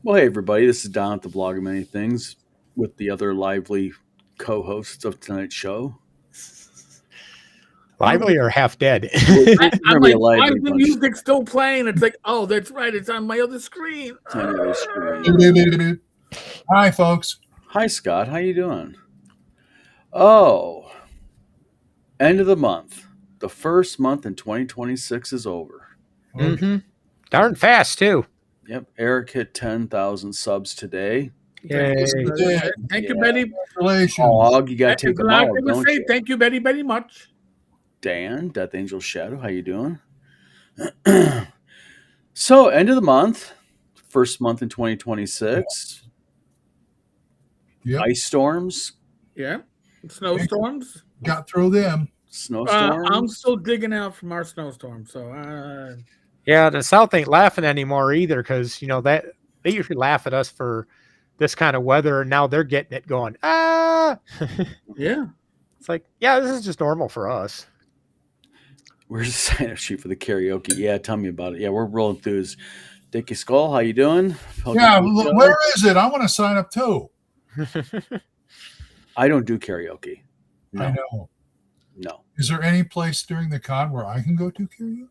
Well, hey everybody, this is Don at the Blog of Many Things with the other lively co-hosts of tonight's show. Lively or half dead? We're I'm gonna be like, a why lively is the bunch music still playing? It's like, oh, that's right, it's on my other screen. on the other screen. Hi, folks. Hi Scott, how you doing? Oh, end of the month. The first month in 2026 is over. Mm-hmm. Darn fast too. Yep, Eric hit 10,000 subs today. Yay. Thank you, Yeah. Betty. Congratulations. Hog, you gotta take them Like out, they would don't say, you? thank you, Betty, very much. Dan, Death Angel Shadow, how you doing? So, end of the month, first month in 2026. Yep. Ice storms, Yeah, snowstorms. Got through them. snowstorms. I'm still digging out from our snowstorm, so Yeah, the South ain't laughing anymore either, because that they usually laugh at us for this kind of weather, and now they're getting it going. yeah. It's like, yeah, this is just normal for us. Where's the sign-up sheet for the karaoke? Yeah, tell me about it. Yeah, we're real enthused. Dickie Skull, how you doing? Yeah, where is it? I want to sign up too. I don't do karaoke. I No, know. no. Is there any place during the con where I can go to karaoke?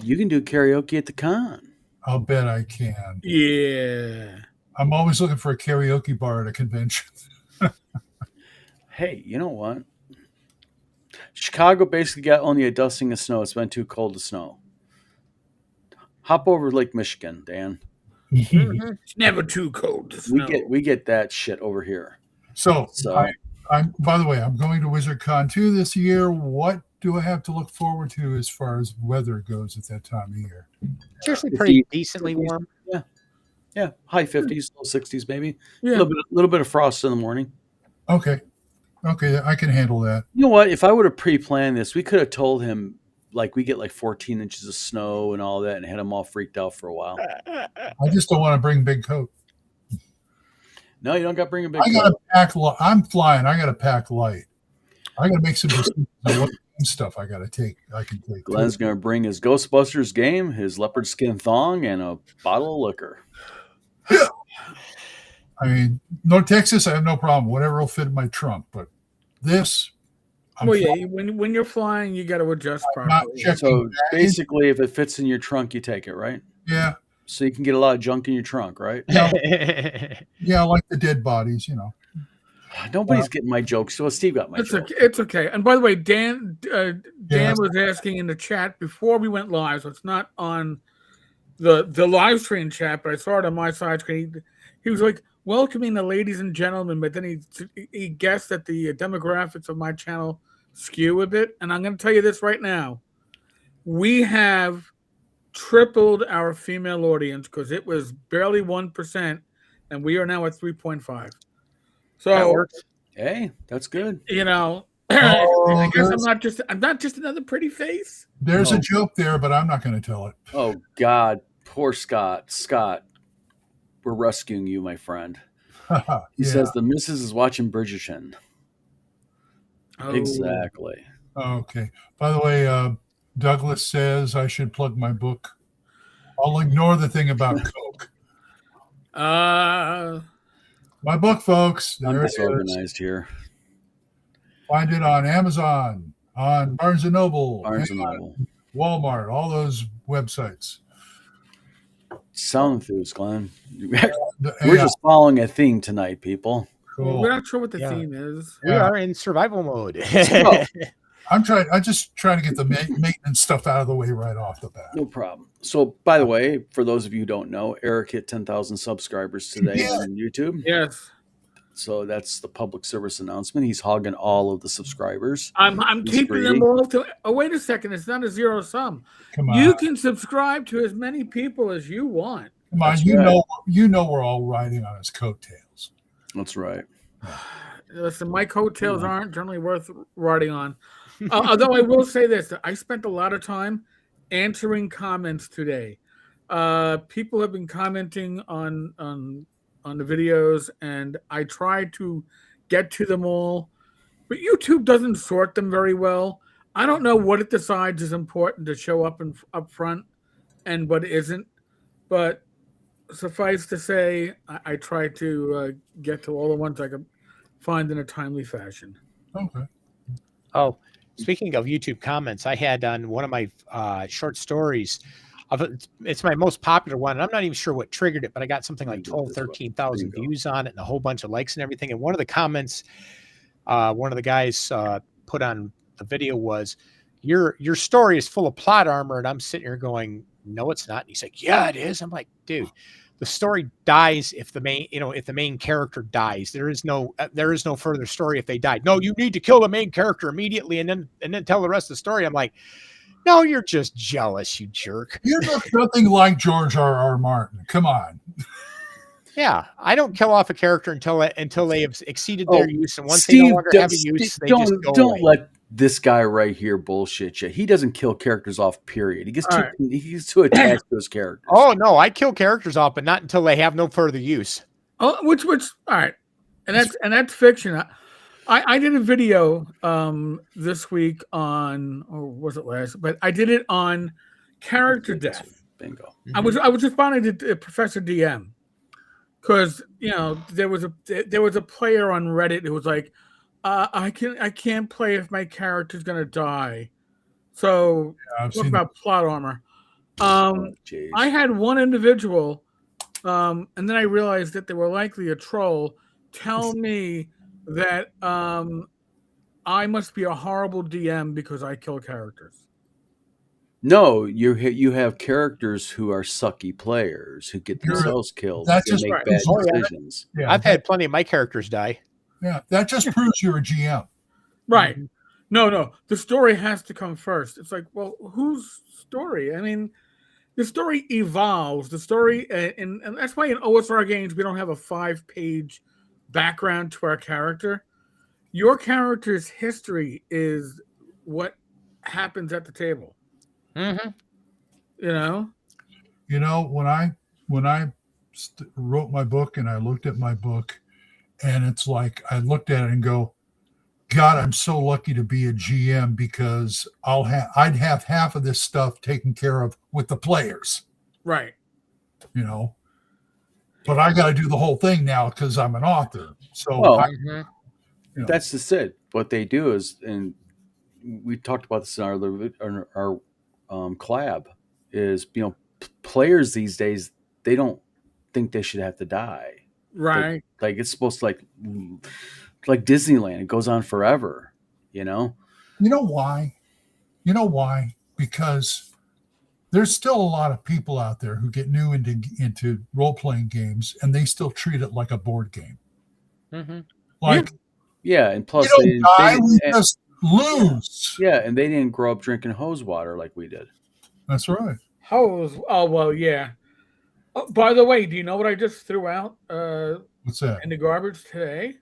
You can do karaoke at the con. I'll bet I can. Yeah. I'm always looking for a karaoke bar at a convention. Hey, you know what? Chicago basically got only a dusting of snow. It's been too cold to snow. Hop over Lake Michigan, Dan. It's never too cold to snow. We get that shit over here. So, So I'm by the way, I'm going to WizardCon 2 this year. What do I have to look forward to as far as weather goes at that time of year? It's usually pretty decently 50s. warm. yeah, high 50s, low 60s, maybe. Yeah. A little bit of frost in the morning. Okay, I can handle that. You know what? If I would have pre-planned this, we could have told him like we get like 14 inches of snow and all that, and had him all freaked out for a while. I just don't want to bring big coat. No, you don't got to bring a big. I got to pack. I'm flying. I got to pack light. I got to make some decisions on what stuff I got to take. I can take. Glenn's going to bring his Ghostbusters game, his leopard skin thong, and a bottle of liquor. I mean, North Texas, I have no problem. Whatever will fit in my trunk. But this, when you're flying, you got to adjust properly. So basically, if it fits in your trunk, you take it, right? Yeah. So you can get a lot of junk in your trunk, right? Yeah, like the dead bodies, Nobody's getting my jokes. So Steve got my joke. It's okay. And by the way, Dan was asking in the chat before we went live, so it's not on the live stream chat, but I saw it on my side screen. He was like, welcoming the ladies and gentlemen, but then he guessed that the demographics of my channel skew a bit. And I'm going to tell you this right now. We have tripled our female audience because it was barely 1%, and we are now at 3.5. So that works. Hey, that's good. I guess I'm not just another pretty face. There's a joke there, but I'm not going to tell it. Oh God, poor Scott. Scott, we're rescuing you, my friend. He says the missus is watching Bridgerton. Oh. Exactly. Okay. By the way, Douglas says I should plug my book. I'll ignore the thing about Coke. My book, folks. I'm disorganized here. Find it on Amazon, on Barnes & Noble, Walmart, all those websites. Sound enthused, Glenn. We're just following a theme tonight, people. Cool. We're not sure what the theme is. We are in survival mode. I'm just trying to get the maintenance stuff out of the way right off the bat. No problem. So, by the way, for those of you who don't know, Eric hit 10,000 subscribers today on YouTube. Yes. So that's the public service announcement. He's hogging all of the subscribers. I'm keeping them all to. Oh, wait a second! It's not a zero sum. Come on. You can subscribe to as many people as you want. Come on, you know we're all riding on his coattails. That's right. Listen, my coattails aren't generally worth riding on. Although I will say this, I spent a lot of time answering comments today. People have been commenting on the videos, and I try to get to them all, but YouTube doesn't sort them very well. I don't know what it decides is important to show up front and what isn't, but suffice to say, I tried to get to all the ones I could find in a timely fashion. Okay. Oh, speaking of YouTube comments, I had on one of my short stories. It's my most popular one. And I'm not even sure what triggered it, but I got something like 12, 13,000 views on it and a whole bunch of likes and everything. And one of the comments, one of the guys put on the video was, your story is full of plot armor. And I'm sitting here going, no, it's not. And he's like, yeah, it is. I'm like, dude, the story dies if the main character dies. There is no further story if they died. No, you need to kill the main character immediately and then tell the rest of the story. I'm like, no, you're just jealous, you jerk. You look nothing like George R.R. Martin. Come on. Yeah, I don't kill off a character until they have exceeded their use, and once they no longer have a use, they just go don't away. let this guy right here bullshit you. He doesn't kill characters off. Period. He gets too attached to his characters. Oh no, I kill characters off, but not until they have no further use. Oh, which all right, and that's fiction. I did a video this week on, or was it last? But I did it on character death. Bingo. I was responding to Professor DM because there was a player on Reddit who was like, I can't play if my character's gonna die. So talk about plot armor. I had one individual, and then I realized that they were likely a troll, tell me that I must be a horrible DM because I kill characters. No, you have characters who are sucky players who get themselves killed. That's just make bad decisions. Yeah, I've had plenty of my characters die. Yeah, that just proves you're a GM. Right. No. The story has to come first. It's like, well, whose story? I mean, the story evolves. The story, and that's why in OSR games we don't have a 5-page background to our character. Your character's history is what happens at the table. Mm-hmm. When I wrote my book and I looked at my book, and it's like I looked at it and go, God, I'm so lucky to be a GM because I'd have half of this stuff taken care of with the players. Right. But I got to do the whole thing now because I'm an author. So that's just it. What they do is, and we talked about this in our collab, is players these days, they don't think they should have to die. Right. Like it's supposed to like Disneyland. It goes on forever. You know why? Because there's still a lot of people out there who get new into role-playing games and they still treat it like a board game. Mm-hmm. Like, and plus we just lose. Yeah, and they didn't grow up drinking hose water like we did. That's right. Hose. Oh well, yeah. Oh, by the way, do you know what I just threw out? What's that? In the garbage today?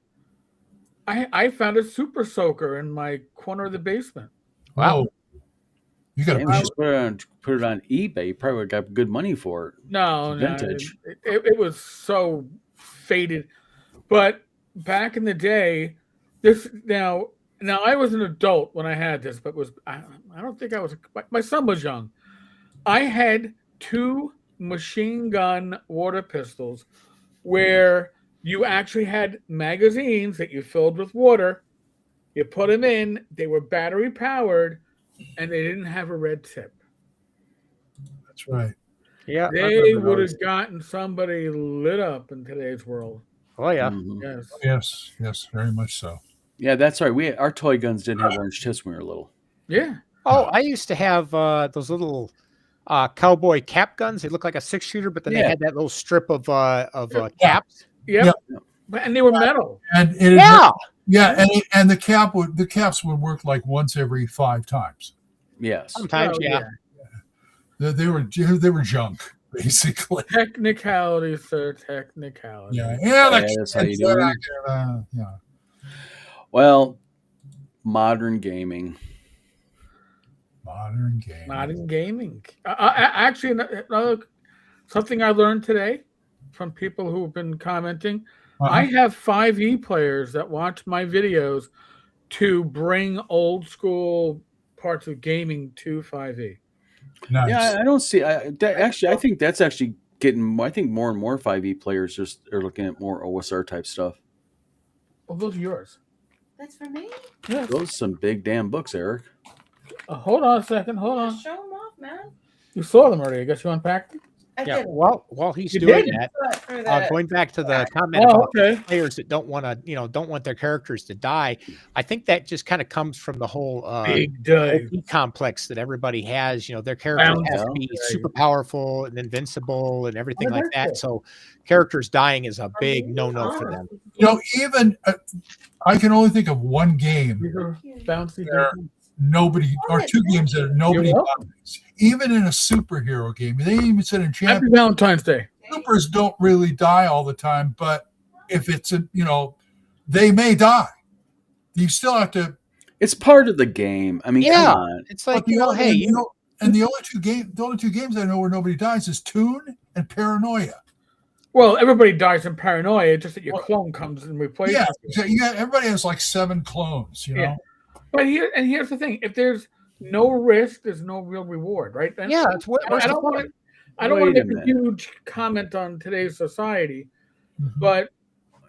I found a super soaker in my corner of the basement. Wow. Oh. You got to put it on eBay. You probably got good money for it. No, vintage. It was so faded. But back in the day, now I was an adult when I had this, but I don't think I was. My son was young. I had 2 machine gun water pistols where you actually had magazines that you filled with water. You put them in. They were battery powered. And they didn't have a red tip. That's right. Yeah. They would have gotten somebody lit up in today's world. Oh, yeah. Mm-hmm. Yes, very much so. Yeah, that's right. Our toy guns didn't have orange tips when we were little. Yeah. Oh, I used to have those little cowboy cap guns. They look like a 6-shooter, but then they had that little strip of caps. Yep. And they were metal. And and the caps would work like once every 5 times. Yes. Sometimes, They were junk, basically. Technicality, sir. Technicality. Yeah. That's how you do it. Yeah. Well, modern gaming. Modern gaming. Actually, something I learned today from people who've been commenting. I have 5e players that watch my videos to bring old school parts of gaming to 5e. Nice. Yeah, I don't see. I think that's actually getting. I think more and more 5e players just are looking at more OSR type stuff. Well, those are yours. That's for me. Yes. Those are some big damn books, Eric. Hold on a second. Hold on. Just show them off, man. You saw them already. I guess you unpacked them. I Yeah. did. While he's You doing did? that, For the, going back to the comment Oh, about okay. players that don't want to, don't want their characters to die. I think that just kind of comes from the whole Big dive. OP complex that everybody has. Their characters Bound have to down. be super powerful and invincible and everything like that. Invincible. So characters dying is a big no-no for them. Even I can only think of one game These are bouncy. There- things. nobody, or two games that nobody You're dies. Even in a superhero game, they even said in Happy Champions, Valentine's Day. supers don't really die all the time. But if it's they may die. You still have to. It's part of the game. I mean, Yeah. come on. It's But like, the only- hey, and the only two games I know where nobody dies is Toon and Paranoia. Well, everybody dies in Paranoia. It's just that your clone comes and replaces Yeah, you. so everybody has like 7 clones. Yeah. But here's the thing: if there's no risk, there's no real reward, right? And yeah, it's what I don't want to. I don't want Wait to a make a minute. huge comment on today's society, Mhm. but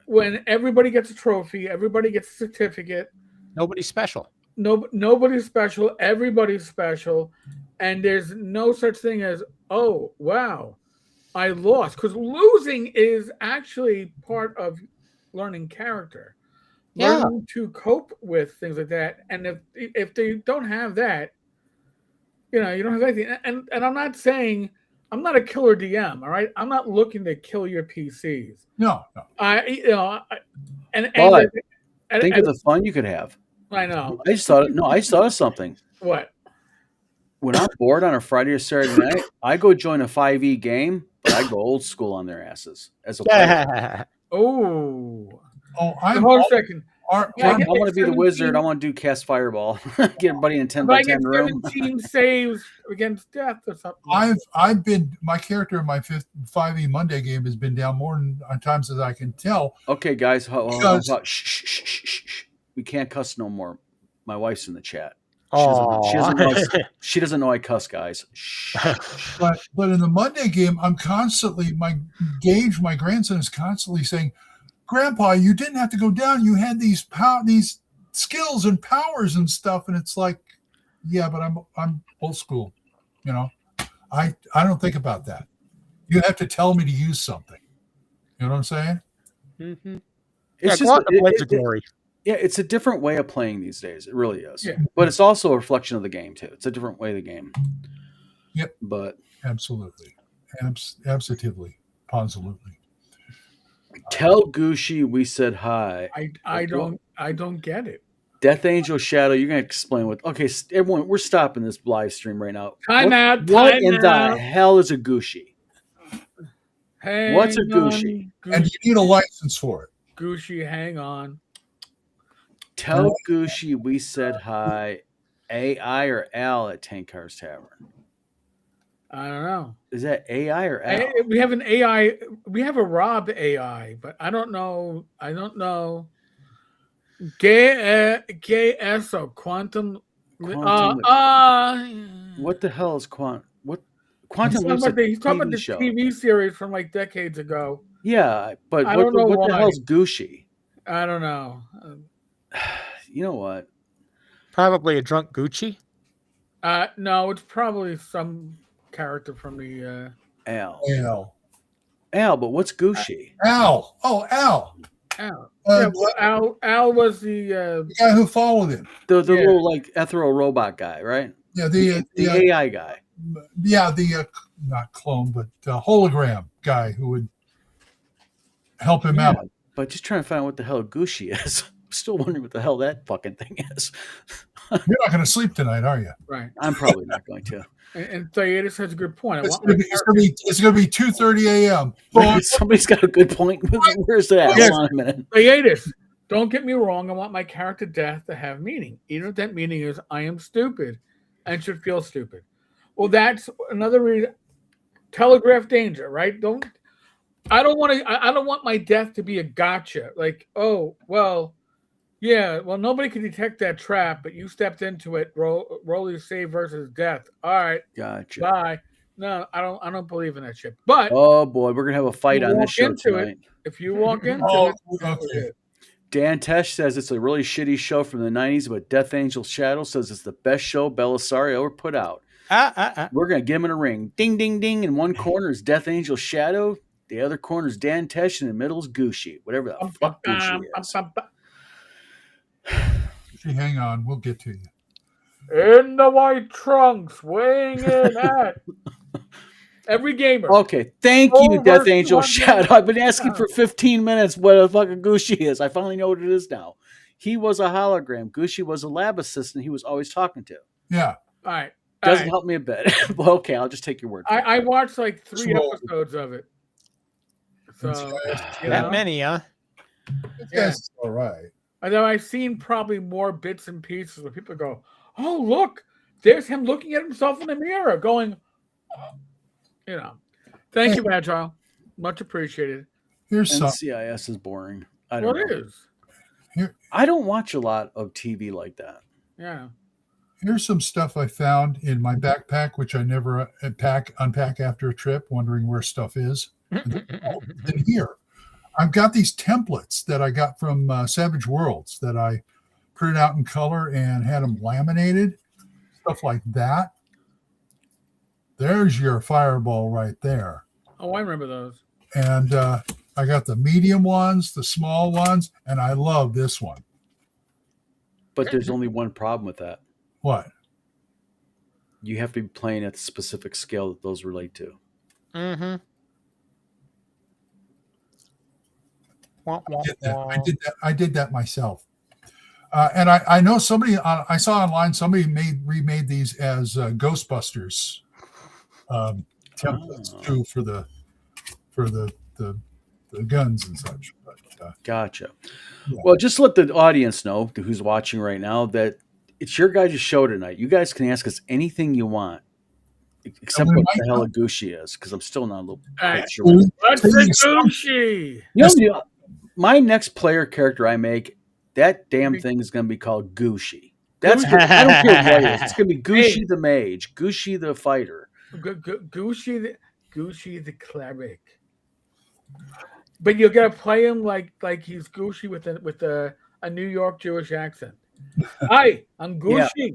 when everybody gets a trophy, everybody gets a certificate. nobody's special. Nobody's special. Everybody's special, and there's no such thing as oh wow, I lost, because losing is actually part of learning character, Yeah. learning to cope with things like that. And if they don't have that, you don't have anything. And I'm not saying I'm not a killer DM. All right, I'm not looking to kill your PCs. No. And Think of the fun you could have. I know I just thought. No, I just thought of something. what. When I'm bored on a Friday or Saturday night, I go join a 5e game, but I go old school on their asses as a player. Oh, Oh, I'm. hold on a second. Yeah, I I get want to be the 17 wizard. I want to do cast fireball. Get everybody in 10 If by I get 10 room. 17 saves against death or something. I've been my character in my 5e Monday game has been down more times as I can tell. Okay, guys, Because- shh. We can't cuss no more. My wife's in the chat. Oh, She doesn't know I cuss, guys. Shh. But in the Monday game, I'm constantly my grandson is constantly saying, "Grandpa, you didn't have to go down. You had these skills and powers and stuff." And it's like, yeah, but I'm old school. I don't think about that. You have to tell me to use something. You know what I'm saying? mm-hmm. It's Go out to Blades of Glory. yeah, it's a different way of playing these days. It really is. Yeah. But it's also a reflection of the game too. It's a different way of the game. Yep. But Absolutely. Absolutely. Positively. tell Gushi we said hi. I don't get it. Death Angel Shadow, you're gonna explain what? Okay, everyone, we're stopping this live stream right now. Time out, What time in the out. hell is a Gushi? Hang What's a on, Gushi? And you need a license for it. Gushi, hang on. Tell Gushi we said hi. AI or Al at Tank Cars Tavern? I don't know. Is that AI or Al? We have an AI. We have a Rob AI, but I don't know. Gay S or Quantum. What the hell is Quantum? What Quantum? He's talking about the show. TV series from like decades ago. Yeah, but I what, don't know what the why. hell's Gushi? I don't know. You know what? Probably a drunk Gucci. No, it's probably some character from the. Al. Al. But what's Gushi? Al. Oh, Al. Al. Yeah, well, Al was the. The guy who followed him. The Yeah. little like ethereal robot guy, right? Yeah, The the AI guy. not clone, but hologram guy who would help him out. But just trying to find out what the hell Gushi is. I'm still wondering what the hell that fucking thing is. You're not going to sleep tonight, are you? Right. I'm probably not going to. And Theatus has a good point. It's going to be 2:30 a.m. Maybe somebody's got a good point. Where's that? Yes. Hold on a minute. Theatus, don't get me wrong. I want my character death to have meaning. Even if that meaning is I am stupid and should feel stupid. Well, that's another reason. Telegraph danger, right? I don't want my death to be a gotcha. Like, oh, well, yeah, well, nobody can detect that trap, but you stepped into it. Roll your save versus death. All right, Gotcha. bye. No, I don't believe in that shit. But Oh boy, we're gonna have a fight You on this walk show into it. tonight. if you walk into Oh, it, that was okay. it. Dan Tesh says it's a really shitty show from the 90s, but Death Angel Shadow says it's the best show Belisario ever put out. We're going to get him in a ring. Ding, ding, ding. In one corner is Death Angel Shadow. The other corner is Dan Tesh. And in the middle is Gucci. Whatever the fuck Gucci is. Hang on, we'll get to you. In the white trunks, weighing in at every gamer. Okay, thank you, Over Death Angel 200 Shadow. I've been asking for 15 minutes what a fucking Gucci is. I finally know what it is now. He was a hologram. Gucci was a lab assistant he was always talking to. Yeah. All right. Doesn't help me a bit. But okay, I'll just take your word for it. I watched like 3 Small. episodes of it. So you That know? many, huh? That's all right. Although I've seen probably more bits and pieces where people go, "Oh, look, there's him looking at himself in the mirror," going, oh. You know. Thank you, Agile. Much appreciated. Here's some. NCIS is boring. I don't Well, it know. is. I don't watch a lot of TV like that. Yeah. Here's some stuff I found in my backpack, which I never unpack after a trip, wondering where stuff is. In here, I've got these templates that I got from Savage Worlds that I printed out in color and had them laminated, stuff like that. There's your fireball right there. Oh, I remember those. And I got the medium ones, the small ones, and I love this one. But there's only one problem with that. What? You have to be playing at the specific scale that those relate to. Mm-hmm. I did that myself. And I know somebody I saw online, somebody remade these as Ghostbusters templates too for the guns and such. But, Gotcha. Yeah. Well, just let the audience know who's watching right now that it's your guys' show tonight. You guys can ask us anything you want, except we what might the hell know. a Gucci is, because I'm still not a little All right. quite sure. What's the Gucci? You know, my next player character I make, that damn thing is going to be called Gucci. That's Gucci. I don't care what it is. It's going to be Gucci Hey. the mage, Gucci the fighter. Gucci the cleric. But you got to play him like he's Gucci with a New York Jewish accent. Hi, I'm Gucci. Yeah.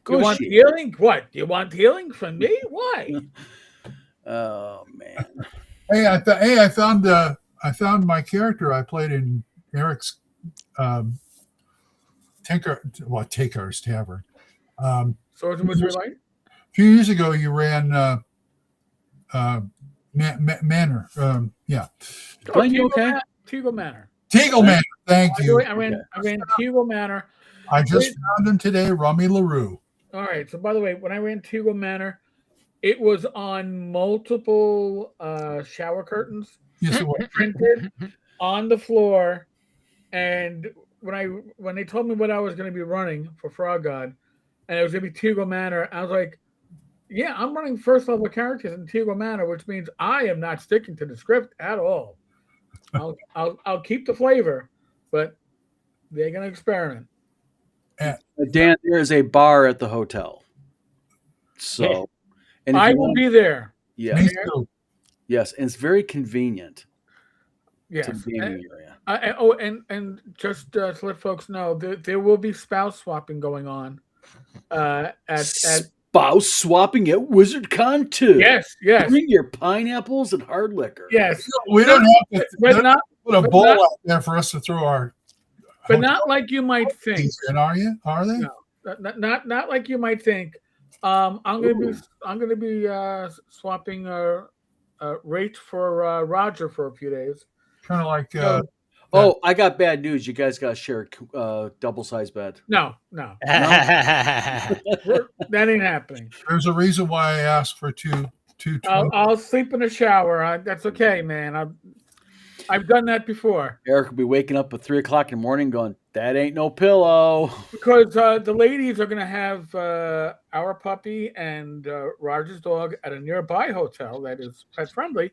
You want Gucci. healing? What? You want healing from me? Why? Oh man. hey, I found my character I played in Eric's Taker's Tavern. Swords and Wizardry Light? A few years ago, you ran Manor. Glenn, you okay? Teagle Manor. Teagle Manor. Thank you. I ran Teagle Manor. I just found him today, Rummy LaRue. All right. So, by the way, when I ran Teagle Manor, it was on multiple shower curtains Yes, it was. printed on the floor. And when they told me what I was going to be running for Frog God, and it was going to be Teagle Manor, I was like, yeah, I'm running first level characters in Teagle Manor, which means I am not sticking to the script at all. I'll keep the flavor, but they're going to experiment. Dan, there is a bar at the hotel. So, and if I you will want- be there. Yes, Me too. yes, and it's very convenient Yes. to the gaming area. And just to let folks know, there will be spouse swapping going on. At Spouse swapping at WizardCon too. yes. Bring your pineapples and hard liquor. Yes. We don't have to But not put a but bowl not- out there for us to throw our. but not like you might think. And are you? Are they? No. Not like you might think. I'm gonna be swapping rate for Roger for a few days. Kind of like Oh, I got bad news. You guys got to share a double-sized bed. No, that ain't happening. there's a reason why I asked for two. I'll sleep in the shower. That's okay, man. I've done that before. Eric will be waking up at 3:00 in the morning going, that ain't no pillow. Because the ladies are going to have our puppy and Roger's dog at a nearby hotel that is pet friendly.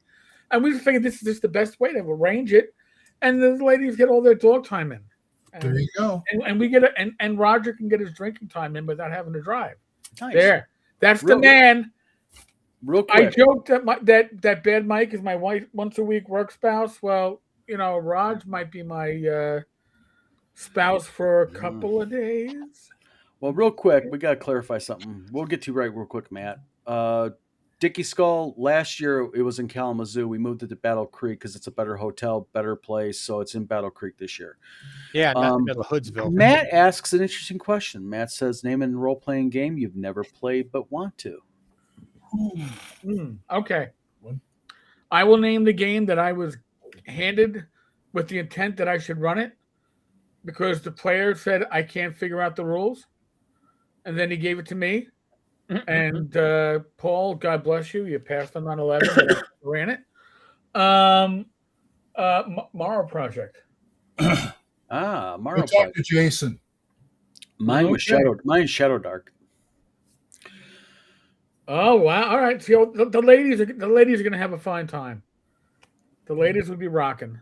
And we just figured this is just the best way to arrange it. And the ladies get all their dog time in. There you go. And we get and Roger can get his drinking time in without having to drive. Nice. There. That's the Really? man. real I quick. joked that that Bad Mike is my wife once a week work spouse. Well, Raj might be my spouse for a couple of days. Well, real quick, we got to clarify something. We'll get to right real quick, Matt. Dickey Skull, last year it was in Kalamazoo. We moved it to Battle Creek because it's a better hotel, better place. So it's in Battle Creek this year. Yeah, not in the middle of Hoodsville. Matt asks an interesting question. Matt says, name a role-playing game you've never played but want to. Okay. I will name the game that I was handed with the intent that I should run it because the player said I can't figure out the rules. And then he gave it to me. And Paul, God bless you. You passed on 9/11. I ran it. Morrow Project. Mario We'll talk Project. to Jason. Mine was Shadow Dark. Oh wow! All right, so the ladies are going to have a fine time. The ladies would be rocking.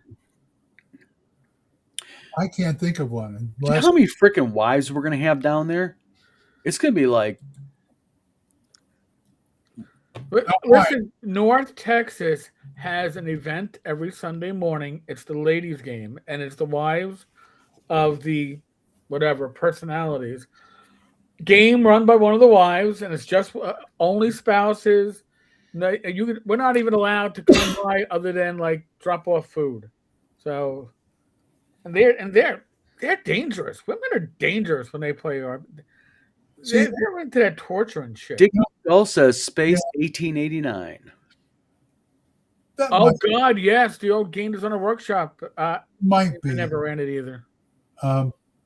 I can't think of one. Do you know how many freaking wives we're gonna have down there? It's gonna be like, Listen, North Texas has an event every Sunday morning. It's the ladies' game, and it's the wives of the whatever personalities. Game run by one of the wives, and it's just only spouses. No, we're not even allowed to come by other than like drop off food. So, and they're dangerous. Women are dangerous when they play. They're into that torture and shit. Dick Skull says Space 1889. Oh God, yes, the old Game Designer Workshop. Might be. I never ran it either.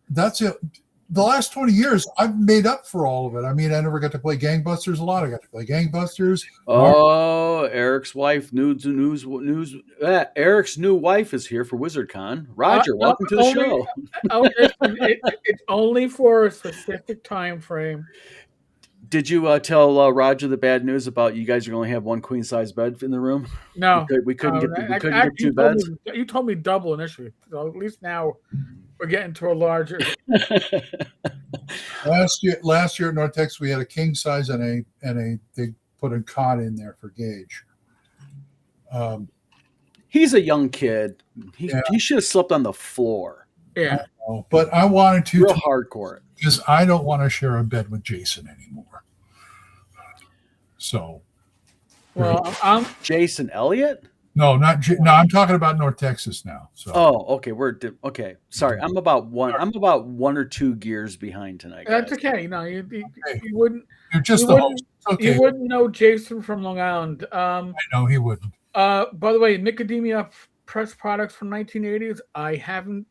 That's it. The last 20 years, I've made up for all of it. I mean, I never got to play Gangbusters a lot. I got to play Gangbusters. Oh, Eric's wife, Eric's new wife is here for WizardCon. Roger, welcome to the show. It's only for a specific time frame. Did you tell Roger the bad news about you guys are going to have one queen size bed in the room? No, we couldn't get two beds. You told me double initially, so at least now we're getting to a larger. Last year at North Texas, we had a king size and they put a cot in there for Gage. He's a young kid. He should have slept on the floor. Yeah, but I wanted to real hardcore because I don't want to share a bed with Jason anymore. So, well, I'm Jason Elliott. No, I'm talking about North Texas now. So. Oh, okay. Okay. Sorry, I'm about one or two gears behind tonight. That's guys. okay. No, you wouldn't. You're just you the wouldn't, host. Okay. You wouldn't know Jason from Long Island. I know he wouldn't. By the way, Nicodemia press products from 1980s. I haven't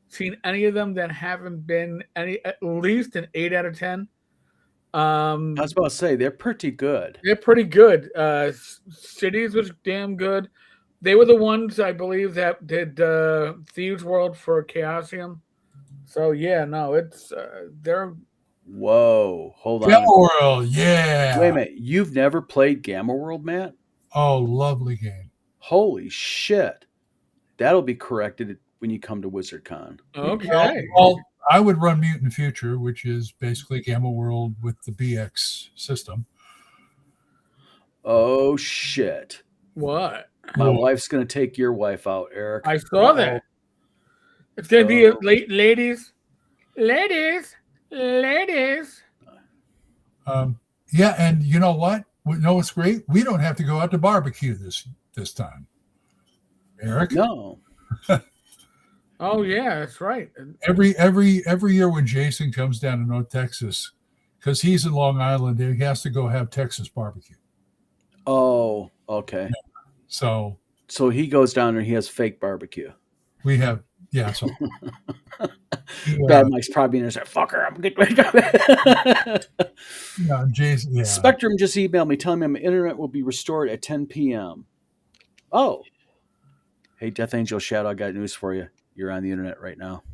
seen any of them that haven't been at least an 8 out of 10. I was about to say they're pretty good. They're pretty good. Cities was damn good. They were the ones I believe that did Thieves World for Chaosium. So yeah, no, it's they're. Whoa, hold on. Gamma World, yeah. Wait a minute, you've never played Gamma World, Matt? Oh, lovely game. Holy shit, that'll be corrected when you come to WizardCon. Okay. Well, I would run Mutant Future, which is basically Gamma World with the BX system. Oh shit! What? My wife's gonna take your wife out, Eric. I saw that. It's gonna be ladies. Yeah, and you know what? No, it's great. We don't have to go out to barbecue this time. Eric? No. Oh yeah, that's right. Every year when Jason comes down to North Texas, because he's in Long Island, he has to go have Texas barbecue. Oh, okay. So he goes down there and he has fake barbecue. We have, yeah. So Bad Mike's probably in there saying, "Fucker, I'm getting ready to go." Yeah, Jason. Yeah. Spectrum just emailed me telling me my internet will be restored at 10 p.m. Oh, hey, Death Angel Shadow, I got news for you. You're on the internet right now.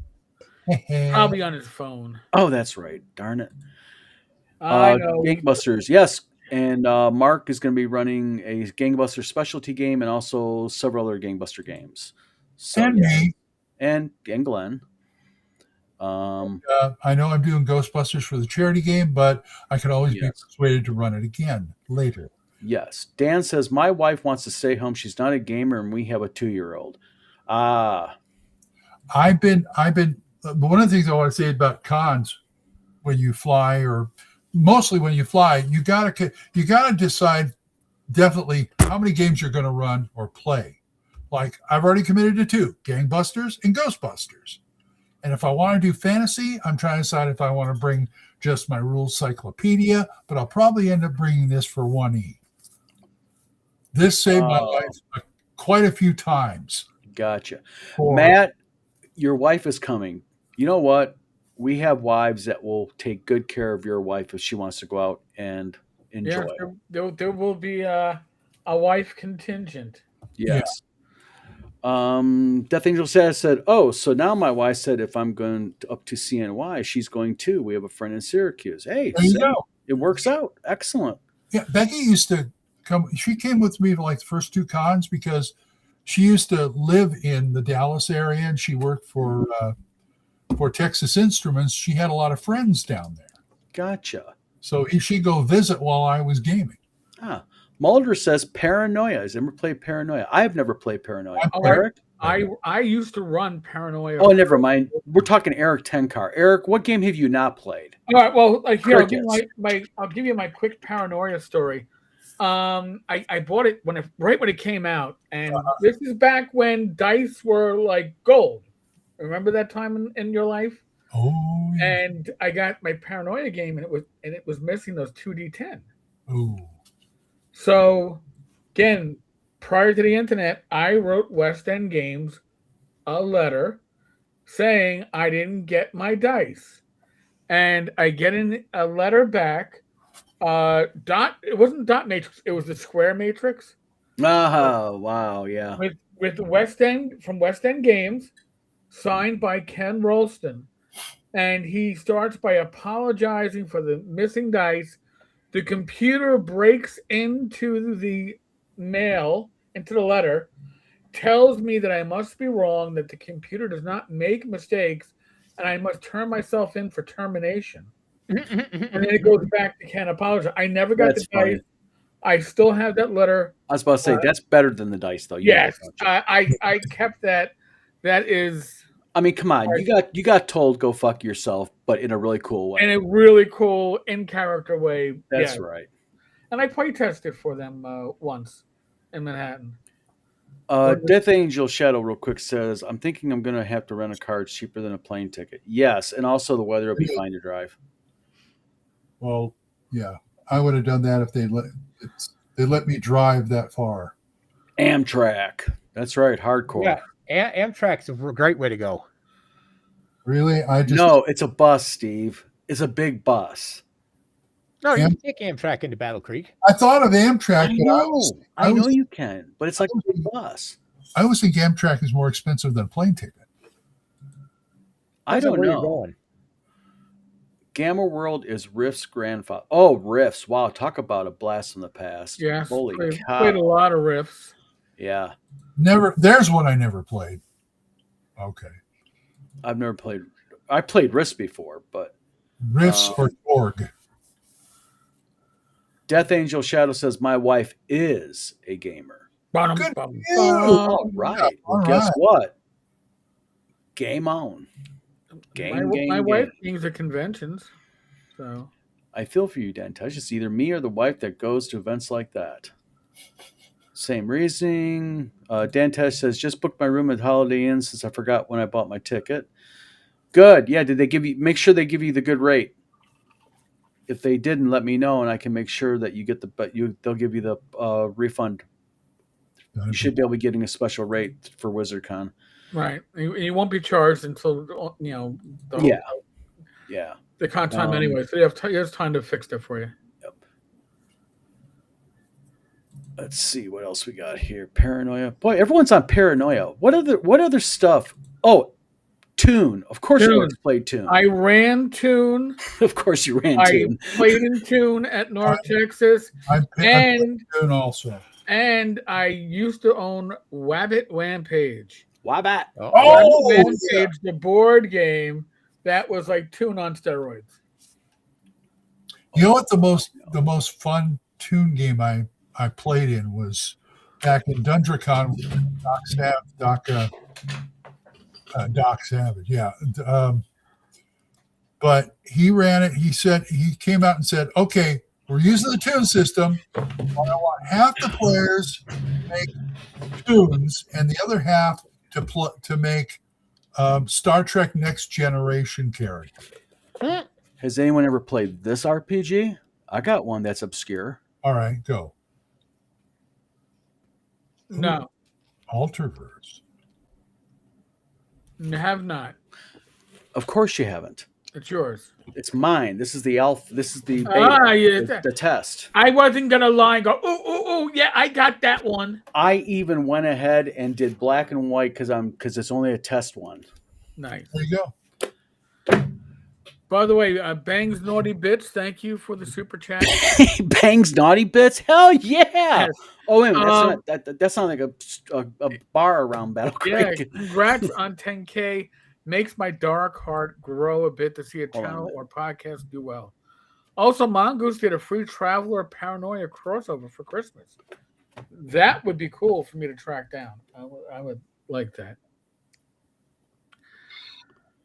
Probably on his phone. Oh, that's right. Darn it. I know. Gangbusters, yes. And Mark is going to be running a Gangbuster specialty game and also several other Gangbuster games. So, and me. And Glenn. I know I'm doing Ghostbusters for the charity game, but I could always be persuaded to run it again later. Yes. Dan says, my wife wants to stay home. She's not a gamer, and we have a 2-year-old. Ah, I've been. One of the things I want to say about cons, when you fly, or mostly when you fly, you gotta decide definitely how many games you're going to run or play. Like I've already committed to 2, Gangbusters and Ghostbusters. And if I want to do fantasy, I'm trying to decide if I want to bring just my rules cyclopedia, but I'll probably end up bringing this for 1E. This saved my life quite a few times. gotcha. For- Matt, your wife is coming. You know what? We have wives that will take good care of your wife if she wants to go out and enjoy. Yeah, there will be a wife contingent. Yes. Death Angel said, oh, so now my wife said if I'm going up to CNY, she's going too. We have a friend in Syracuse. Hey, There you go. it works out. Excellent. Yeah, Becky used to come. She came with me to like the first 2 cons because she used to live in the Dallas area and she worked for Texas Instruments. She had a lot of friends down there. Gotcha. So she'd go visit while I was gaming. Ah, Mulder says Paranoia. Has ever played Paranoia? I have never played Paranoia. Oh, Eric? I used to run Paranoia. Oh, never mind. We're talking Eric Tenkar. Eric, what game have you not played? All right. Well, like here, Crickets. I'll give you my quick Paranoia story. I bought it right when it came out, and this is back when dice were like gold. Remember that time in your life? Oh, yeah. And I got my Paranoia game, and it was missing those 2d10. Ooh. So, again, prior to the internet, I wrote West End Games a letter saying I didn't get my dice, and I get in a letter back. It wasn't dot matrix; it was the square matrix. Oh, wow, yeah. With West End from West End Games, signed by Ken Rolston, and he starts by apologizing for the missing dice. The computer breaks into the mail, into the letter, tells me that I must be wrong, that the computer does not make mistakes, and I must turn myself in for termination. And then it goes back to Ken apologize. I never got That's the dice. funny. I still have that letter. I was about to say that's better than the dice, though. Yes, I kept that. That is, I mean, come on. You got told go fuck yourself, but in a really cool way. in a really cool in character way. That's yeah. right. And I play tested for them once in Manhattan. Death Angel Shadow real quick says, I'm thinking I'm going to have to rent a car. It's cheaper than a plane ticket. Yes, and also the weather will be fine to drive. Well, yeah, I would have done that if they let me drive that far. Amtrak. That's right, hardcore. Yeah, Amtrak's a great way to go. Really? No, it's a bus, Steve. It's a big bus. No, you can take Amtrak into Battle Creek. I thought of Amtrak, I know you can, but it's like a big bus. I always think Amtrak is more expensive than a plane ticket. I don't Where you're know. going. Gamma World is Rift's grandfather. Oh, Rifts. Wow, talk about a blast from the past. Yes, Holy played cow. a lot of riffs. Yeah. Never. There's one I never played. Okay. I've never played. I played Rift before, but Rifts or Org. Death Angel Shadow says my wife is a gamer. Good. All right. Well, all guess right. what? Game on. My wife games at conventions, so I feel for you, Dantesh. It's either me or the wife that goes to events like that. Same reasoning. Dantesh says, just booked my room at Holiday Inn since I forgot when I bought my ticket. Good. Yeah. Did they make sure they give you the good rate? If they didn't, let me know, and I can make sure that you get they'll give you the refund. You should be able to be getting a special rate for WizardCon. right. You won't be charged until the the con time anyway. So you have time to fix it for you. Yep. Let's see what else we got here. Paranoia. Boy, everyone's on Paranoia. What other stuff? Oh, Toon. Of course you always played Toon. I ran Toon. Of course you ran I Toon. played in Toon at North Texas. I played Toon also. And I used to own Wabbit Rampage. Wabbit. Oh, Rampage, the board game that was like Toon on steroids. You know what the most fun Toon game I I played in was back in Dundracon with Doc Savage. Yeah. But he ran it. He said, he came out and said, okay, we're using the tune system. I want half the players to make tunes and the other half to make Star Trek Next Generation characters. Has anyone ever played this RPG? I got one that's obscure. All right, go. No, Alterverse. have not. Of course you haven't. It's yours. It's mine. This is the alpha. This is the beta, Yeah. the test. I wasn't gonna lie and go, oh, yeah, I got that one. I even went ahead and did black and white because it's only a test one. Nice. There you go. By the way, Bang's Naughty Bits, thank you for the super chat. Bangs Naughty Bits. Hell yeah! Yes. Oh wait a minute, that's not like a bar around Battle Yeah, Creek. congrats on 10K. Makes my dark heart grow a bit to see a Hold on a channel minute. or podcast do well. Also, Mongoose did a free Traveler Paranoia crossover for Christmas. That would be cool for me to track down. I would like that.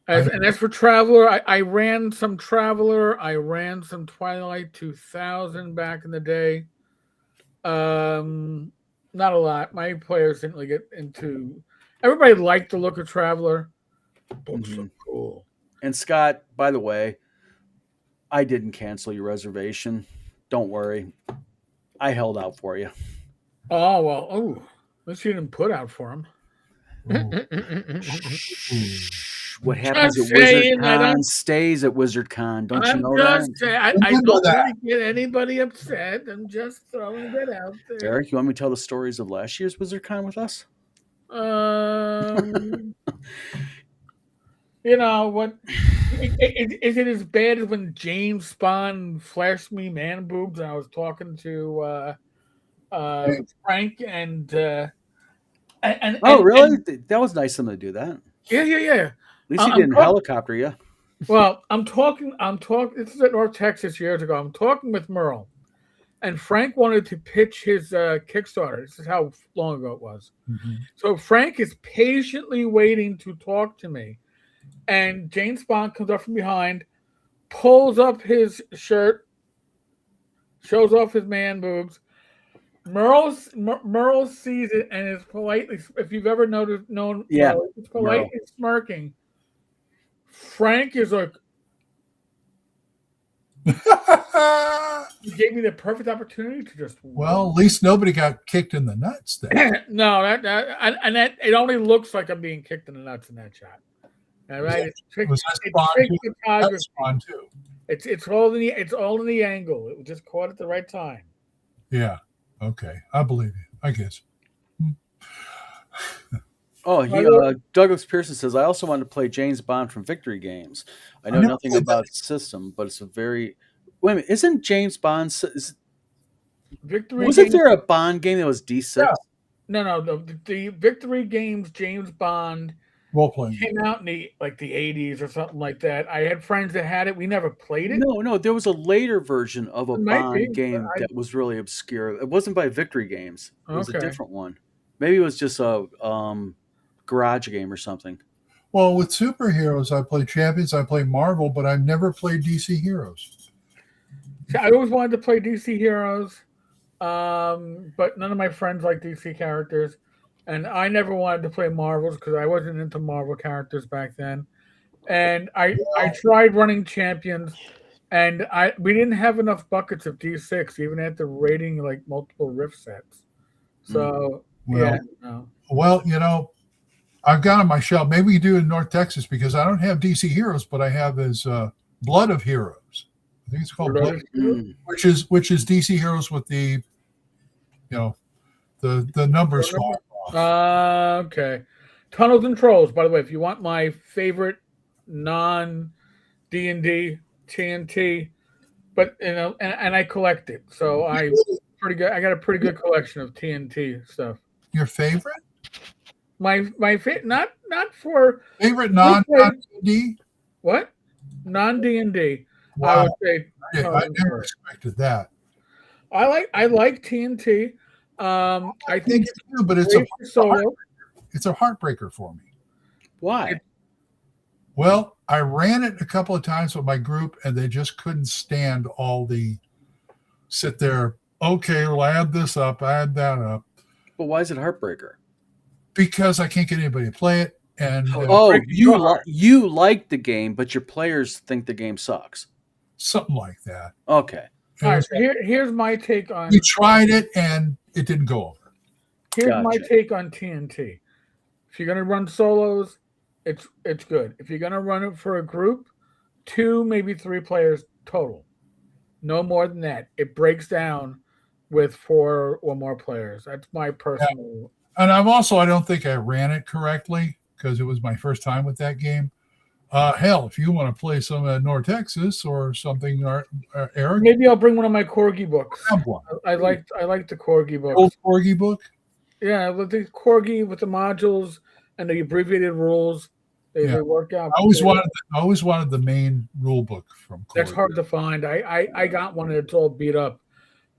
And as for Traveler, I ran some Traveler. I ran some Twilight 2000 back in the day. Not a lot. My players didn't really get into. Everybody liked the look of Traveler. Books Mhm. are cool. And Scott, by the way, I didn't cancel your reservation. Don't worry. I held out for you. Oh well. Oh, at least you didn't put out for him. What happens Just at Wizard saying that Con stays at Wizard Con. Don't you I'm know just that? saying. I know don't that. want to get anybody upset. I'm just throwing that out there. Derek, you want me to tell the stories of last year's Wizard Con with us? You know what? Is it as bad as when James Bond flashed me man boobs? And I was talking to Frank and Oh, really? That was nice of them to do that. yeah. At least he I'm didn't talk- helicopter you. Well, I'm talking. This is at North Texas years ago. I'm talking with Merle, and Frank wanted to pitch his Kickstarter. This is how long ago it was. Mhm. So Frank is patiently waiting to talk to me, and James Bond comes up from behind, pulls up his shirt, shows off his man boobs. Merle sees it and is politely. If you've ever known, Yeah, Merle, he's politely smirking. Frank is like, he gave me the perfect opportunity to just. Well, at least nobody got kicked in the nuts then. No, that it only looks like I'm being kicked in the nuts in that shot. All right, it's trick, Was that it's Spawn trick too? photography. That's fun too. It's all in the angle. It was just caught at the right time. Yeah. Okay. I believe you. I guess. Oh, Douglas Pearson says, I also wanted to play James Bond from Victory Games. I know never nothing played about the system, but it's a very... Wait a minute, isn't James Bond... Victory. Wasn't Games- there a Bond game that was D6? Yeah. No. The Victory Games James Bond Role playing. came out in the 80s or something like that. I had friends that had it. We never played it. No, there was a later version of a It might be, Bond game but that was really obscure. It wasn't by Victory Games. It was a Okay. different one. Maybe it was just a garage game or something. Well, with superheroes, I play Champions, I play Marvel, but I've never played DC Heroes. See, I always wanted to play DC Heroes, but none of my friends like DC characters, and I never wanted to play Marvels because I wasn't into Marvel characters back then. And I tried running Champions, and we didn't have enough buckets of D6 even after raiding like multiple Rift sets. So Well, no. well, I've got on my shelf. Maybe we do in North Texas because I don't have DC Heroes, but I have his Blood of Heroes. I think it's called Blood, Mm. which is DC Heroes with the, the numbers. Okay. Tunnels and Trolls, by the way, if you want my favorite non D&D TNT, but and I collect it. So I got a pretty good collection of TNT stuff. Your favorite? My not for Favorite non-D? what? Non D&D. I Wow, would say I Tunnels and never Trolls. expected that. I like TNT. I I think think too, but it's great for solo. a heartbreaker for me. Why? Well, I ran it a couple of times with my group, and they just couldn't stand all the sit there. Okay, we'll add this up, add that up, But why is it heartbreaker? because I can't get anybody to play it. And Oh, breaking your heart. you like the game, but your players think the game sucks. something like that. Okay. All right, so here's my take on We tried it, and it didn't go over. here's my Gotcha. take on TNT. If you're gonna run solos, it's good. If you're gonna run it for a group, 2 maybe 3 players total, no more than that. It breaks down with 4 or more players. That's my personal. And I don't think I ran it correctly because it was my first time with that game. Hell, if you want to play some North Texas or something, Eric, Maybe I'll bring one of my Corgi books. have one. I like the Corgi books. Old Corgi book. Yeah, with the Corgi with the modules and the abbreviated rules, they work out. I always wanted the main rule book from Corgi. That's hard to find. I got one and it's all beat up.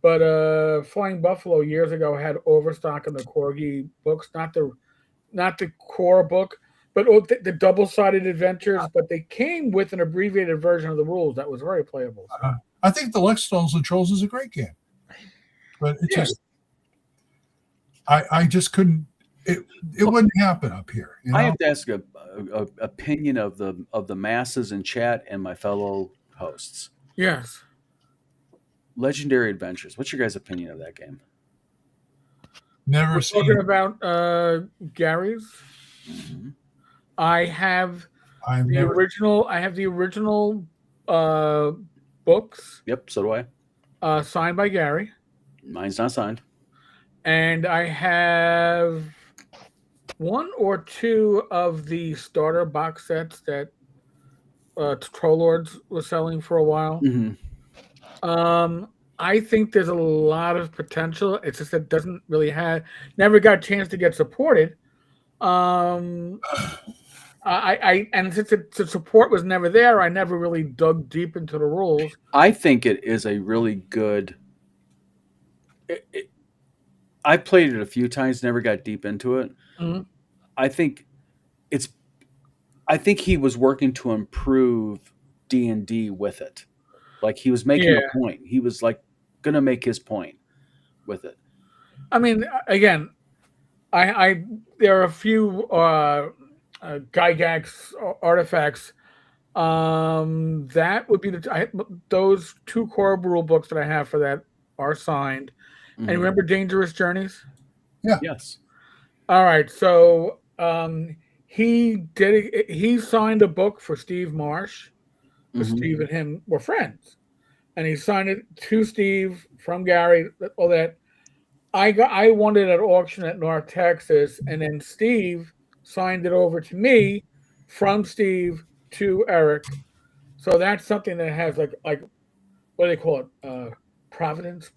But Flying Buffalo years ago had overstock in the Corgi books, not the core book, but the double-sided adventures. But they came with an abbreviated version of the rules that was very playable. So. I think the Lexstones and Trolls is a great game, but it just I just couldn't. It wouldn't happen up here. You know? I have to ask a opinion of the masses in chat and my fellow hosts. Yes. Legendary Adventures. What's your guys' opinion of that game? Never We're seen. talking about Gary's. Mhm. I have I've the never. original. I have the original books Yep, so do I. signed by Gary, Mine's not signed. and I have 1 or 2 of the starter box sets that Troll Lords was selling for a while. Mm-hmm. I think there's a lot of potential. It's just that it doesn't really never got a chance to get supported. And since the support was never there, I never really dug deep into the rules. I think it is a really good. I've played it a few times, never got deep into it. Mhm. I think he was working to improve D&D with it. Like he was making a point. He was like going to make his point with it. I mean, again, I there are a few Gygax artifacts. That would be those 2 core rule books that I have for that are signed. Mhm. And remember Dangerous Journeys? Yes. All right. So he signed a book for Steve Marsh. Because Mhm. Steve and him were friends, and he signed it to Steve from Gary. All that I won it at auction at North Texas, and then Steve signed it over to me from Steve to Eric. So that's something that has like what do they call it? Provenance,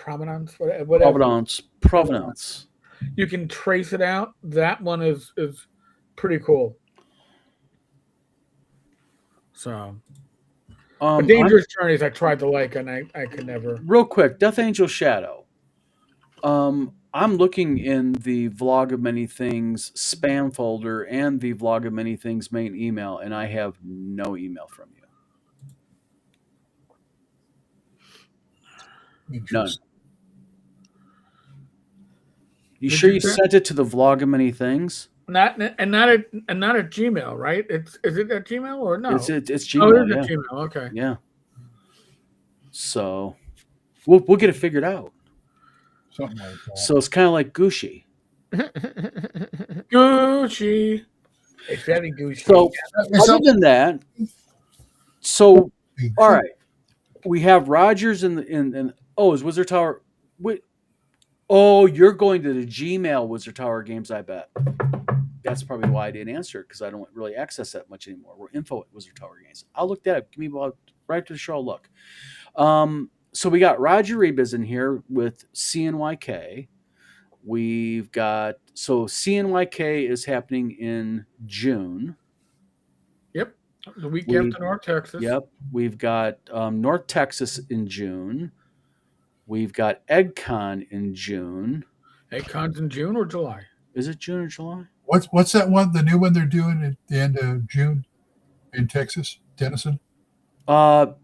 whatever. Provenance. You can trace it out. That one is pretty cool. So. But Dangerous Journeys, I tried to like, and I could never. Real quick, Death Angel Shadow. I'm looking in the Vlog of Many Things spam folder and the Vlog of Many Things main email, and I have no email from you. None. You sure you sent it to the Vlog of Many Things? Not at Gmail, right? Is it at Gmail or no? It's Gmail. Oh, it is at Gmail. Okay. Yeah. So we'll get it figured out. Something like that. So it's kind of like Gucci. Gucci. It's very Gucci. So other than that, so all right, we have Rogers in is Wizard Tower. Wait, you're going to the Gmail Wizard Tower games, I bet. That's probably why I didn't answer it, because I don't really access that much anymore. We're info at Wizard Tower Games. I'll look that up. Give me about right to the show. I'll look. So we got Roger Rebus in here with CNYK. We've got CNYK is happening in June. Yep, the week after North Texas. Yep, we've got North Texas in June. We've got EggCon in June. EggCon's in June or July? Is it June or July? What's that one? The new one they're doing at the end of June in Texas, Denison. I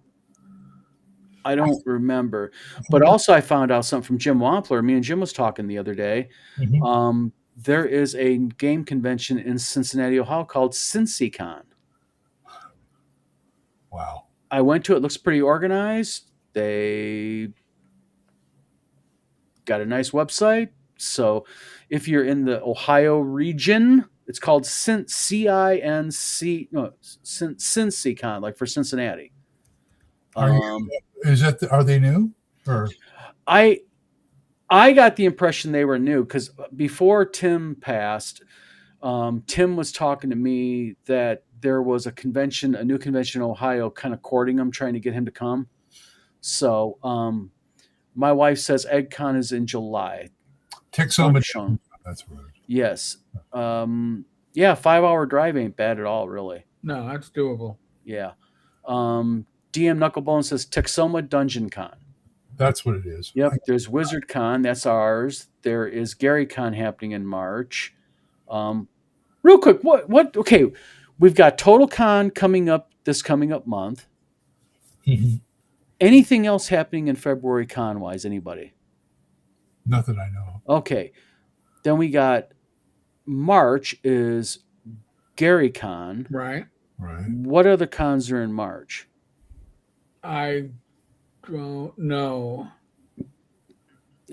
don't remember. But also, I found out something from Jim Wampler. Me and Jim was talking the other day. Mhm. There is a game convention in Cincinnati, Ohio called CincyCon. Wow. I went to it. Looks pretty organized. They got a nice website. So if you're in the Ohio region, it's called CincyCon, like for Cincinnati. Is that are they new or? I got the impression they were new because before Tim passed, Tim was talking to me that there was a new convention in Ohio, kind of courting him, trying to get him to come. So my wife says EggCon is in July. Texoma. Sean. That's right. Yes. Yeah, 5-hour drive ain't bad at all, really. No, that's doable. Yeah. DM Knucklebone says Texoma Dungeon Con. That's what it is. Yep. There's Wizard Con. That's ours. There is Gary Con happening in March. Real quick, what? Okay, we've got Total Con coming up this coming up month. Mhm. Anything else happening in February con wise? Anybody? Nothing I know. Okay. Then we got March is Gary Con. Right. Right. What other cons are in March? I don't know.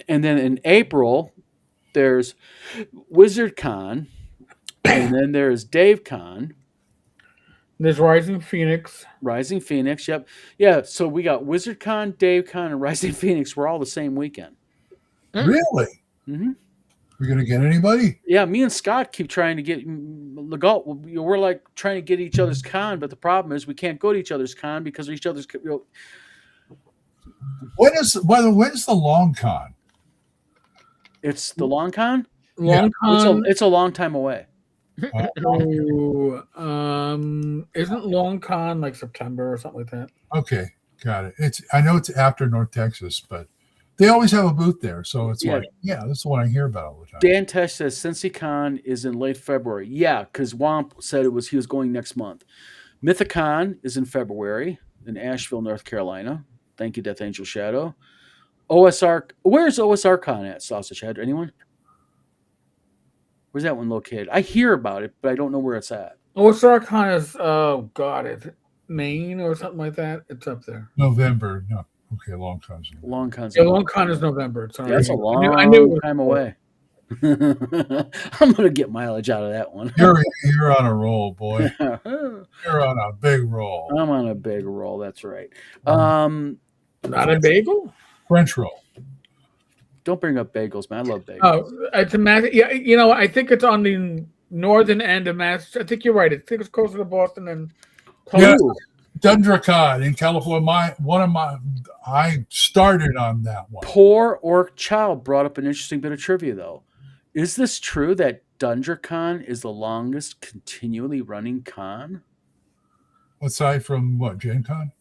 And then in April, there's Wizard Con. And then there's Dave Con. There's Rising Phoenix. Rising Phoenix, yep. Yeah, so we got Wizard Con, Dave Con, and Rising Phoenix. We're all the same weekend. Really? Mm-hmm. We're gonna get anybody? Yeah, me and Scott keep trying to get Legault. We're like trying to get each other's con, but the problem is we can't go to each other's con because of each other's. When's the long con? It's the long con. Long Con. It's a long time away. Oh, isn't Long Con like September or something like that? Okay, got it. I know it's after North Texas, but they always have a booth there, so it's that's the one I hear about all the time. Dan Tesh says CincyCon is in late February. Yeah, because Womp said he was going next month. Mythicon is in February in Asheville, North Carolina. Thank you, Death Angel Shadow. OSR. Where's OSR Con at? Sausage Head. Anyone? Where's that one located? I hear about it, but I don't know where it's at. OSR Con is is it Maine or something like that? It's up there. November. No. Okay, long con's. Long con's. Yeah, Long Con is November. It's that's a long time away. I'm gonna get mileage out of that one. You're on a roll, boy. You're on a big roll. I'm on a big roll. That's right. Not a bagel. French roll. Don't bring up bagels, man. I love bagels. Oh, it's a yeah. I think it's on the northern end of Mass. I think you're right. I think it's closer to Boston than. Yeah, DundraCon in California. I started on that one. Poor Orc Child brought up an interesting bit of trivia, though. Is this true that DundraCon is the longest continually running con? Aside from what, Gen Con?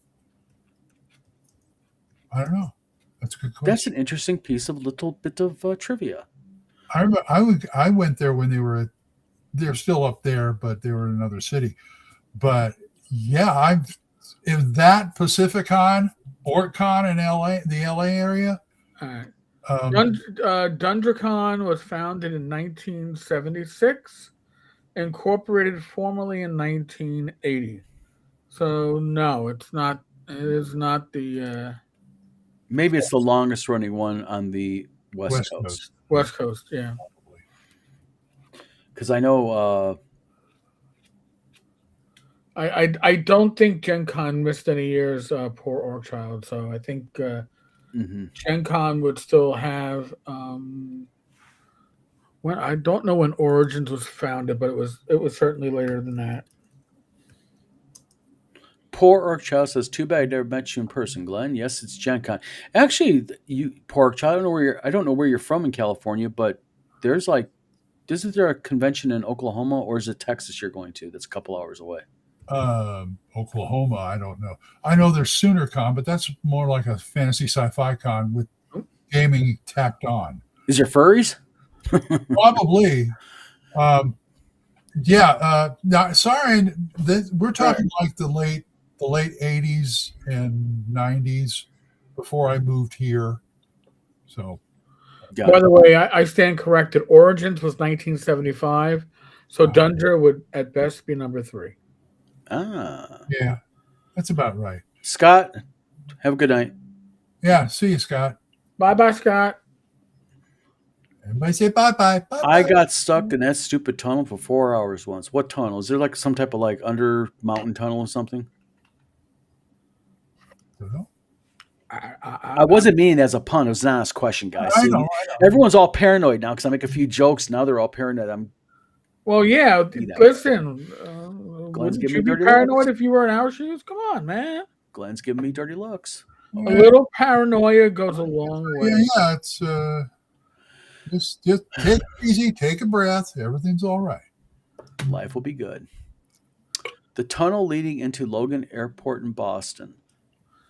I don't know. That's a good question. That's an interesting little bit of trivia. I went there when they're still up there, but they were in another city. But yeah, if that Pacificon, OrcCon in LA, the LA area. All right. DundraCon was founded in 1976, incorporated formally in 1980. So no, it's not. It is not the. Maybe it's the longest running one on the West Coast. West Coast, yeah. Because I know. I don't think Gen Con missed any years. Poor Orc Child. So I think Gen Con would still have. When I don't know when Origins was founded, but it was certainly later than that. Poor Orc Child says, "Too bad I never met you in person, Glenn." Yes, it's Gen Con. Actually, Poor Orc Child. I don't know where you're from in California, but isn't there a convention in Oklahoma, or is it Texas you're going to? That's a couple hours away. Oklahoma, I don't know. I know there's SoonerCon, but that's more like a fantasy sci-fi con with gaming tacked on. Is there furries? Probably. Sorry, we're talking like the late 80s and 90s before I moved here. So, By the way, I stand corrected. Origins was 1975, so Dundra would at best be number 3. Yeah, that's about right. Scott, have a good night. Yeah, see you, Scott. Bye, Scott. Everybody say bye-bye. I got stuck in that stupid tunnel for 4 hours once. What tunnel? Is there like some type of like under mountain tunnel or something? I wasn't meaning as a pun. It was an honest question, guys. I know. Everyone's all paranoid now because I make a few jokes. Now they're all paranoid. Well, yeah. Listen, Glenn's wouldn't giving you me be dirty paranoid looks. if you were in our shoes? Come on, man. Glenn's giving me dirty looks. A little paranoia goes a long way. Yeah, it's just take it easy, take a breath. Everything's all right. Life will be good. The tunnel leading into Logan Airport in Boston.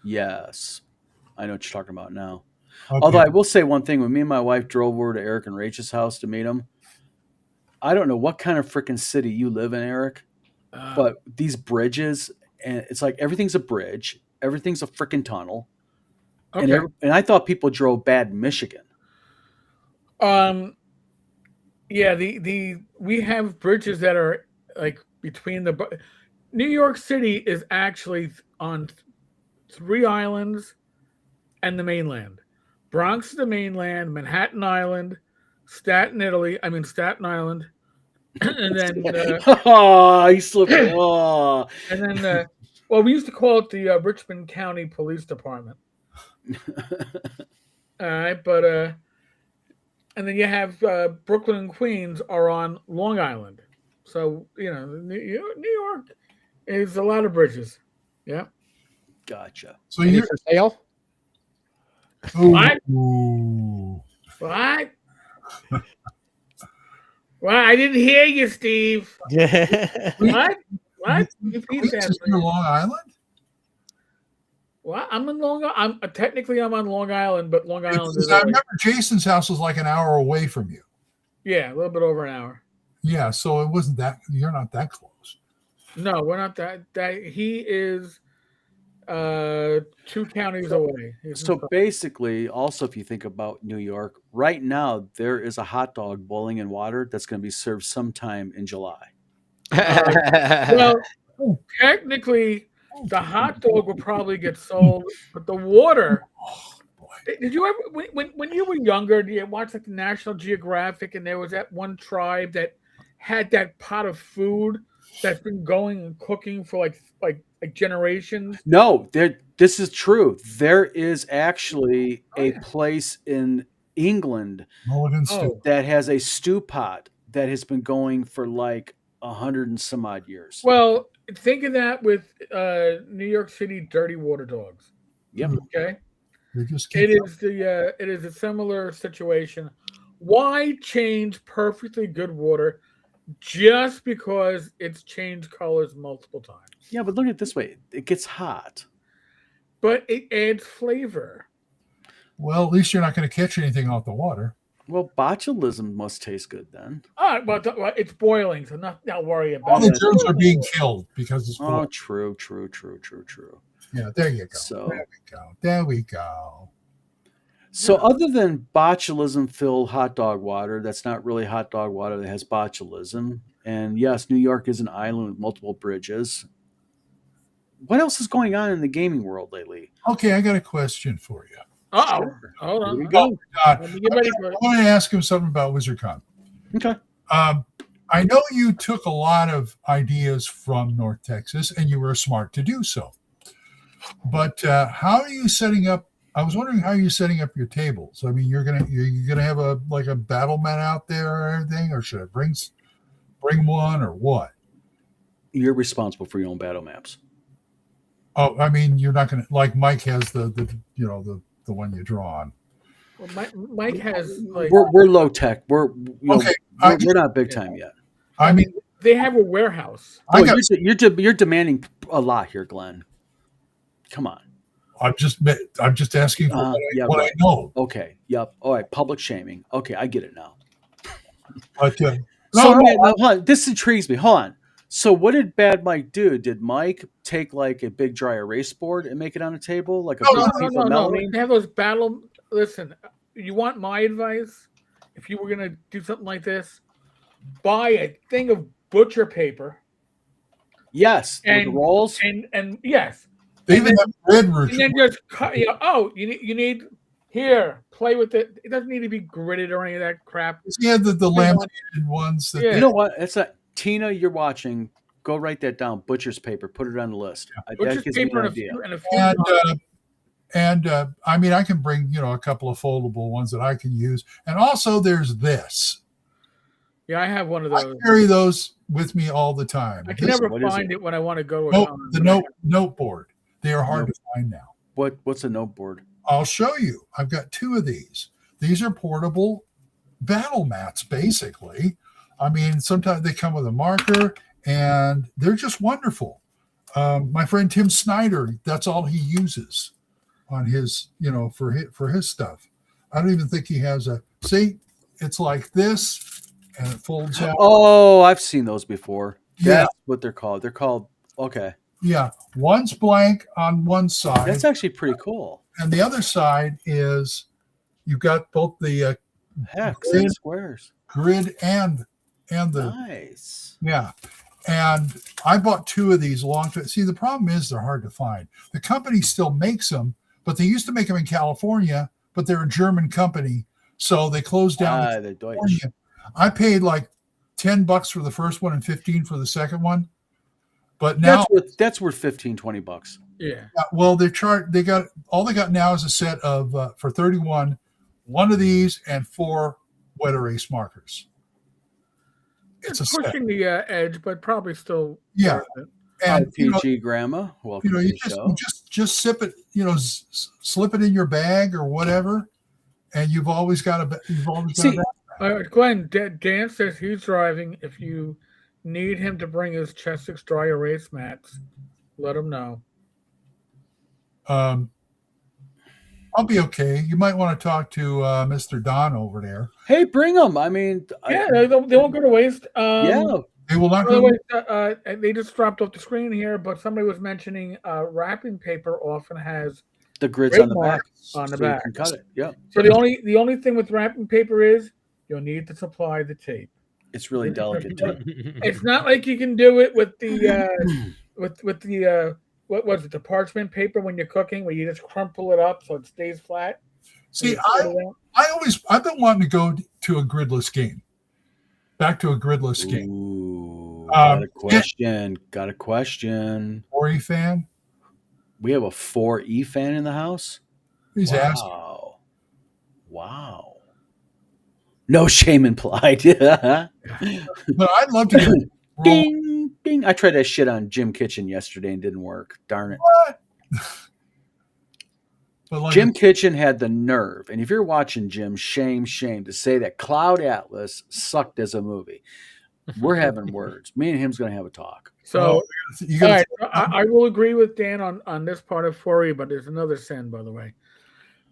Yes. I know what you're talking about now. Okay. Although I will say one thing. When me and my wife drove over to Eric and Rachel's house to meet them, I don't know what kind of freaking city you live in, Eric, but these bridges, and it's like everything's a bridge. Everything's a freaking tunnel. Okay. And I thought people drove bad in Michigan. Yeah, we have bridges that are like between the New York City is actually on 3 islands and the mainland. Bronx is the mainland, Manhattan Island, Staten Island, and then He slipped. Oh. and then well, we used to call it the Richmond County Police Department. All right, but and then you have Brooklyn and Queens are on Long Island. So, New York is a lot of bridges. Yeah. Gotcha. So Any you're for sale? What? Ooh. What? Well, I didn't hear you, Steve. What? What? Repeat that, Is please. Long Island? Well, I'm in Long Island. Technically I'm on Long Island, but Long Island is I remember Jason's house was like an hour away from you. yeah, a little bit over an hour. Yeah, so it wasn't that. You're not that close. No, we're not that. He is 2 counties away. So basically, also, if you think about New York, right now there is a hot dog boiling in water that's going to be served sometime in July. well, technically, the hot dog will probably get sold, but the water. Oh, boy. Did you ever, when you were younger, did you watch like the National Geographic, and there was that one tribe that had that pot of food that's been going and cooking for like generations? No, this is true. There is actually a place in England Mulligan stew. that has a stew pot that has been going for like 100 and some odd years. Well, think of that with New York City dirty water dogs. Yep. Okay. They just It keep is a similar situation. Why change perfectly good water just because it's changed colors multiple times? Yeah, but look at it this way. It gets hot. But it adds flavor. Well, at least you're not going to catch anything off the water. Well, botulism must taste good then. All right, well, it's boiling, so not worry All about the it. germs are being killed because it's Oh, boiling. true. Yeah, there you go. So- There we go. So other than botulism-filled hot dog water, that's not really hot dog water that has botulism. And yes, New York is an island with multiple bridges. What else is going on in the gaming world lately? Okay, I got a question for you. Uh-oh. Sure. Hold Here we on. go. Let me get ready for I it. want to ask him something about WizardCon. Okay. I know you took a lot of ideas from North Texas, and you were smart to do so. But how are you setting up? I was wondering how you're setting up your tables. I mean, you're gonna have a battle mat out there or anything, or should I bring one or what? You're responsible for your own battle maps. Oh, I mean, you're not gonna like Mike has the one you draw on. Well, Mike has like We're low tech. We're Okay, we're not big time yet. I mean, they have a warehouse. I Oh, got you're demanding a lot here, Glenn. Come on. I'm just asking for what right. I know. Okay. Yep. All right. Public shaming. Okay, I get it now. But So hold on. This intrigues me. Hold on. So what did Bad Mike do? Did Mike take like a big dry erase board and make it on a table like a No. piece of melamine? They have those battle. Listen, you want my advice? If you were gonna do something like this, buy a thing of butcher paper. Yes. With the rolls. And yes, they even have red root. and then just cut. You need here. Play with it. It doesn't need to be gridded or any of that crap. Yeah, the laminated ones. That Yeah. You know what? It's a Tina. You're watching. Go write that down. Butcher's paper. Put it on the list. Butcher's That gives me paper an and idea. a few. And I mean, I can bring a couple of foldable ones that I can use, and also there's this. Yeah, I have one of I those. carry those with me all the time. I can This- never what is find it when I want to go. the note board. They are hard to find now. What's a note board? I'll show you. I've got 2 of these. These are portable battle mats, basically. I mean, sometimes they come with a marker, and they're just wonderful. My friend Tim Snyder, that's all he uses on his, for his stuff. I don't even think he has a. See, it's like this, and it folds out. Oh, I've seen those before. Yeah. That's what they're called. They're called. Okay, Yeah, one's blank on one side, that's actually pretty cool. and the other side is you've got both the Hex Grid. and squares. grid and the Nice. yeah. And I bought 2 of these long time. See, the problem is they're hard to find. The company still makes them, but they used to make them in California, but they're a German company, so they closed down. The Deutsch. California. I paid like $10 for the first one and 15 for the second one. But now, That's worth $15-$20. Yeah. well, they got now is a set of for 31, one of these and 4 wet erase markers. It's a set. pushing the edge, but probably still. Yeah. worth it. And PG Grandma, welcome to the show. just sip it, slip it in your bag or whatever, and you've always got a See, Glenn, Dan says he's driving. If you need him to bring his Chessex dry erase mats, let him know. I'll be okay. You might want to talk to Mr. Don over there. Hey, bring them. I mean, Yeah, they won't go to waste. yeah. They will not By the go. way, they just dropped off the screen here, but somebody was mentioning wrapping paper often has. The grids Grid on the back. marks on the so you back. can cut it. Yeah. So the only thing with wrapping paper is you'll need to supply the tape. It's really delicate too. It's not like you can do it with the with the what was it, the parchment paper when you're cooking, where you just crumple it up so it stays flat. See, I've been wanting to go to a gridless game. Back to a gridless game. Ooh, got a question. Got a question. Ori fan? We have a 4E fan in the house. He's asking. Wow. No shame implied. Yeah. But I'd love to go. Ding, ding. I tried that shit on Jim Kitchen yesterday and didn't work. Darn it. What? But like, Jim Kitchen had the nerve, and if you're watching Jim, shame, to say that Cloud Atlas sucked as a movie. We're having words. Me and him's going to have a talk. So, you all gotta, right, I will agree with Dan on this part of Fori, but there's another sin, by the way.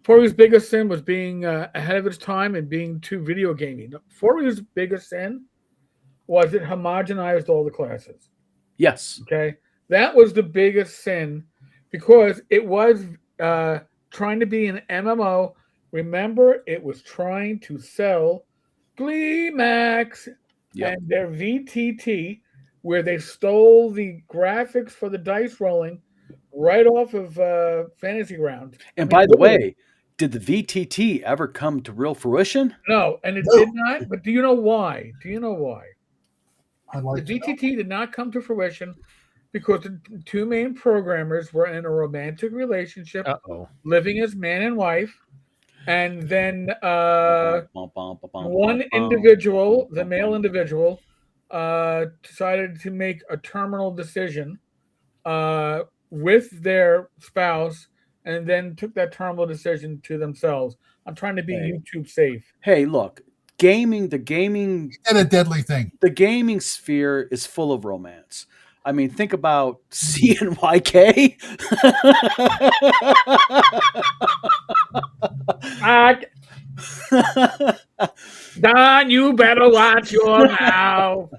Fori's biggest sin was being ahead of its time and being too video gaming. Fori's biggest sin was it homogenized all the classes. Yes. Okay, that was the biggest sin because it was trying to be an MMO. Remember, it was trying to sell GleeMax and their VTT, where they stole the graphics for the dice rolling right off of Fantasy Grounds. And by the way, did the VTT ever come to real fruition? No, and it did not. But do you know why? I'd like The to know. VTT did not come to fruition because the 2 main programmers were in a romantic relationship, living as man and wife, and then one individual, the male individual, decided to make a terminal decision with their spouse, and then took that terminal decision to themselves. I'm trying to be YouTube safe. Hey, look, the gaming He did a deadly thing. the gaming sphere is full of romance. I mean, think about CNYK. Don, you better watch your mouth.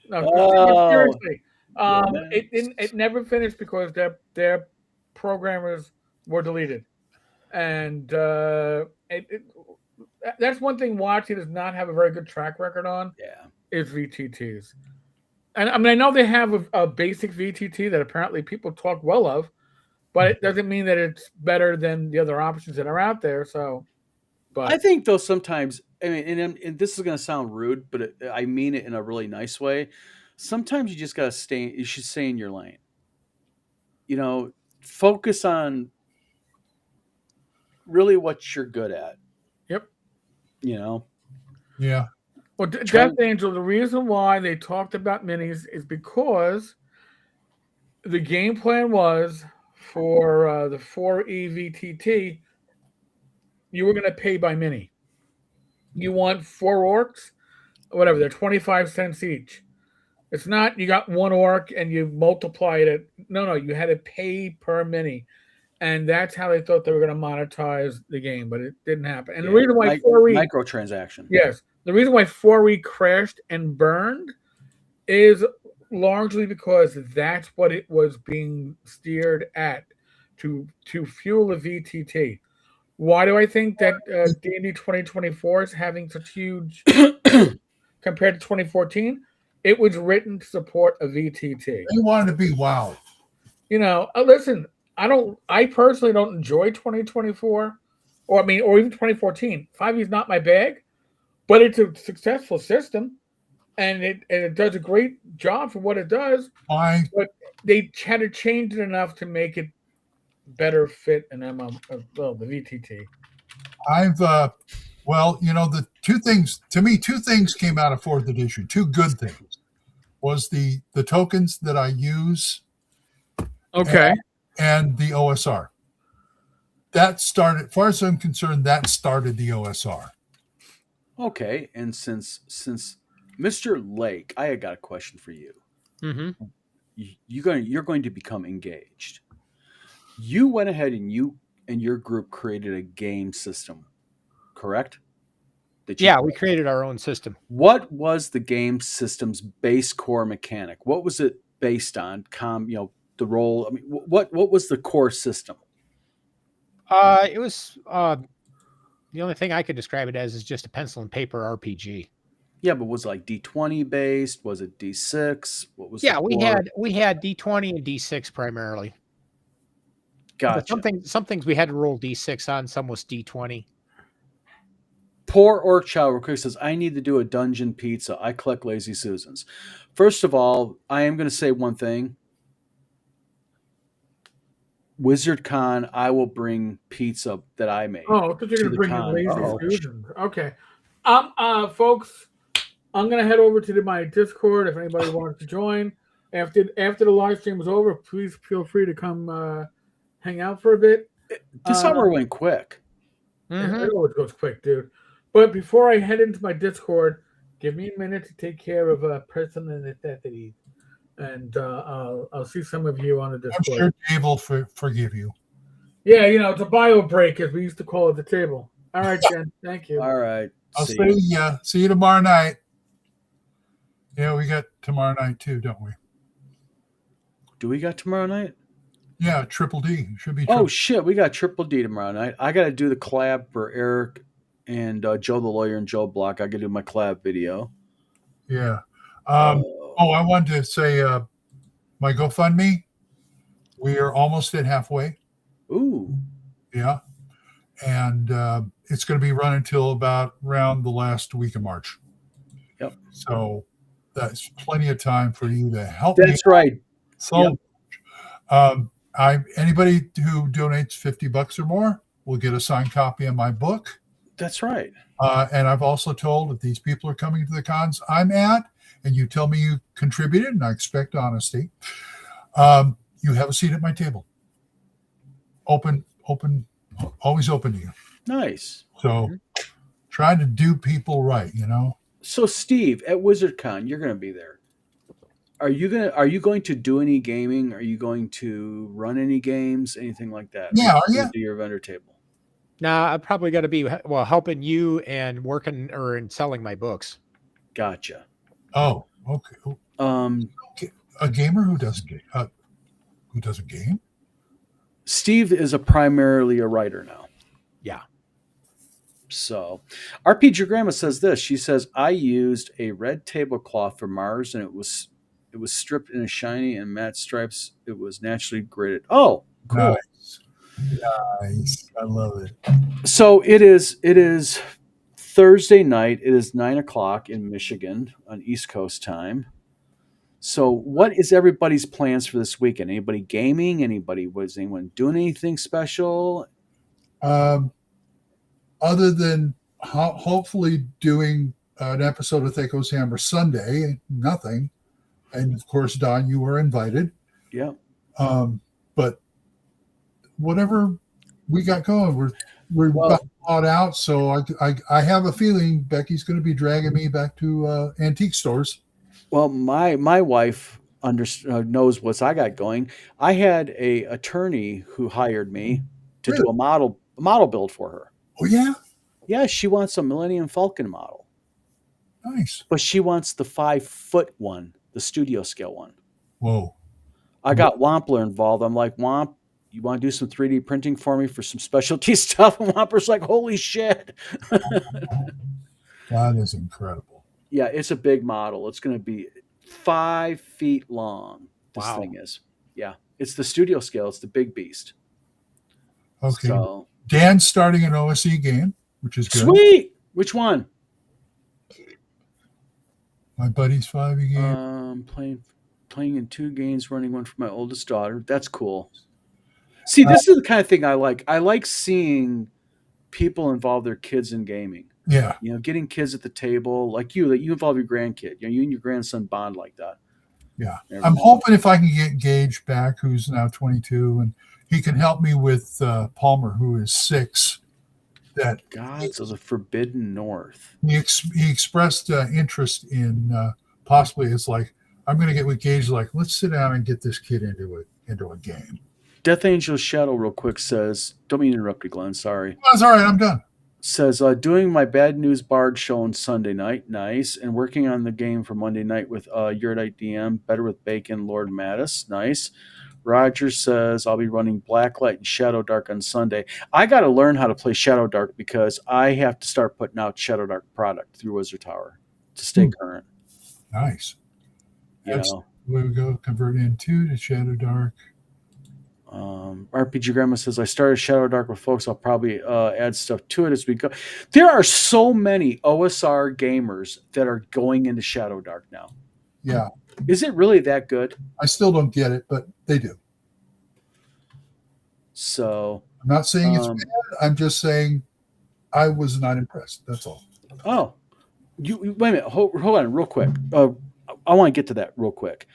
No, Oh. seriously. Yeah, man. It never finished because their programmers were deleted, and that's one thing WotC does not have a very good track record on Yeah. is VTTs. And I mean, I know they have a basic VTT that apparently people talk well of, but it doesn't mean that it's better than the other options that are out there. So, but I think though sometimes, I mean, and this is going to sound rude, but I mean it in a really nice way. Sometimes you just got to stay. You should stay in your lane. You know, focus on really what you're good at. Yep. You know. Yeah. Well, Death Angel, the reason why they talked about minis is because the game plan was for the 4E VTT, you were going to pay by mini. You want 4 orcs, whatever, they're 25 cents each. It's not you got 1 orc and you multiplied it. No, you had to pay per mini. And that's how they thought they were going to monetize the game, but it didn't happen. And the reason why 4E microtransaction. Yes. The reason why 4E crashed and burned is largely because that's what it was being steered at to fuel the VTT. Why do I think that D&D 2024 is having such huge compared to 2014? It was written to support a VTT. They wanted to be WoW. You know, listen, I personally don't enjoy 2024 or even 2014. 5e is not my bag. But it's a successful system, and it does a great job for what it does. But they had to change it enough to make it better fit an the VTT. The two things came out of 4th edition. 2 good things was the tokens that I use. Okay. And the OSR. That started, as far as I'm concerned, that started the OSR. Okay, and since Mr. Lake, I got a question for you. Mm-hmm. You're going to become engaged. You went ahead and you and your group created a game system, correct? We created our own system. What was the game system's base core mechanic? What was it based on? The role. I mean, what was the core system? It was the only thing I could describe it as is just a pencil and paper RPG. Yeah, but was it like D20 based? Was it D6? What was? Yeah, we had D20 and D6 primarily. Gotcha. Some things we had to roll D6 on. Some was D20. Poor Orc Child real quick says, I need to do a dungeon pizza. I collect Lazy Susans. First of all, I am going to say one thing. WizardCon, I will bring pizza that I made. Oh, I thought you were going to bring Lazy Susans. Okay. Folks, I'm going to head over to my Discord if anybody wants to join. After the live stream is over, please feel free to come hang out for a bit. This summer went quick. Mm-hmm. It always goes quick, dude. But before I head into my Discord, give me a minute to take care of personal necessities. And I'll see some of you on the Discord. I'm sure Dave will forgive you. Yeah, it's a bio break, as we used to call it, the table. All right, Jen. Thank you. All right. I'll see you tomorrow night. Yeah, we got tomorrow night too, don't we? Do we got tomorrow night? Yeah, Triple D. Should be. Oh, shit. We got Triple D tomorrow night. I got to do the collab for Eric and Joe the Lawyer and Joe Block. I got to do my collab video. Yeah. I wanted to say my GoFundMe, we are almost at halfway. Ooh. Yeah. And it's going to be run until around the last week of March. Yep. So that's plenty of time for you to help me. That's right. So anybody who donates $50 or more will get a signed copy of my book. That's right. And I've also told if these people are coming to the cons I'm at, and you tell me you contributed, and I expect honesty, you have a seat at my table. Open, always open to you. Nice. So trying to do people right, So Steve, at WizardCon, you're going to be there. Are you going to do any gaming? Are you going to run any games? Anything like that? Yeah, Or are you you? gonna do your vendor table? Nah, I probably got to be helping you and working or and selling my books. Gotcha. Oh, okay. Um, A gamer who doesn't game. Who doesn't game? Steve is primarily a writer now. Yeah. So, RPG Grandma says this. She says, "I used a red tablecloth for Mars, and it was stripped in a shiny and matte stripes. It was naturally graded." Oh, cool. Nice. I love it. So it is Thursday night. It is 9 o'clock in Michigan on East Coast time. So, what is everybody's plans for this weekend? Anybody gaming? Was anyone doing anything special? Other than hopefully doing an episode of Thaco's Hammer Sunday, nothing. And of course, Don, you were invited. Yeah. But whatever we got going, we're about bought out. So I have a feeling Becky's going to be dragging me back to antique stores. Well, my wife knows what I got going. I had a attorney who hired me to do a model build for her. Oh yeah, Yeah, she wants a Millennium Falcon model, nice. but she wants the 5-foot one, the studio scale one. Whoa. I got Wampler involved. I'm like, Womp, you want to do some 3D printing for me for some specialty stuff? And Wamper's like, holy shit. That is incredible. Yeah, it's a big model. It's going to be 5 feet long. This Wow. thing is. Yeah, it's the studio scale. It's the big beast. Okay. So, Dan's starting an OSE game, which is good. sweet. Which one? My buddy's 5e game. Playing in 2 games, running one for my oldest daughter. That's cool. See, this is the kind of thing I like. I like seeing people involve their kids in gaming. Yeah. You know, getting kids at the table, like that you involve your grandkid. You know, you and your grandson bond like that. Yeah. Everything. I'm hoping if I can get Gage back, who's now 22, and he can help me with Palmer, who is 6. That Gods of the Forbidden North. he expressed interest in possibly. It's like I'm going to get with Gage. Like, let's sit down and get this kid into a game. Death Angel Shadow, real quick, says, don't mean to interrupt you, Glenn. Sorry. Well, it's all right. I'm done. Says, doing my Bad News Bard show on Sunday night. Nice. And working on the game for Monday night with Yurite DM, Better with Bacon, Lord Mattis. Nice. Roger says, I'll be running Blacklight and Shadow Dark on Sunday. I got to learn how to play Shadow Dark because I have to start putting out Shadow Dark product through Wizard Tower to stay current. Nice. You know. Where we go, convert into to Shadow Dark. RPG Grandma says, I started Shadow Dark with folks. I'll probably add stuff to it as we go. There are so many OSR gamers that are going into Shadow Dark now. Yeah. Is it really that good? I still don't get it, but they do. So I'm not saying it's bad. I'm just saying I was not impressed. That's all. Oh, you wait a minute. Hold on, real quick. I want to get to that real quick.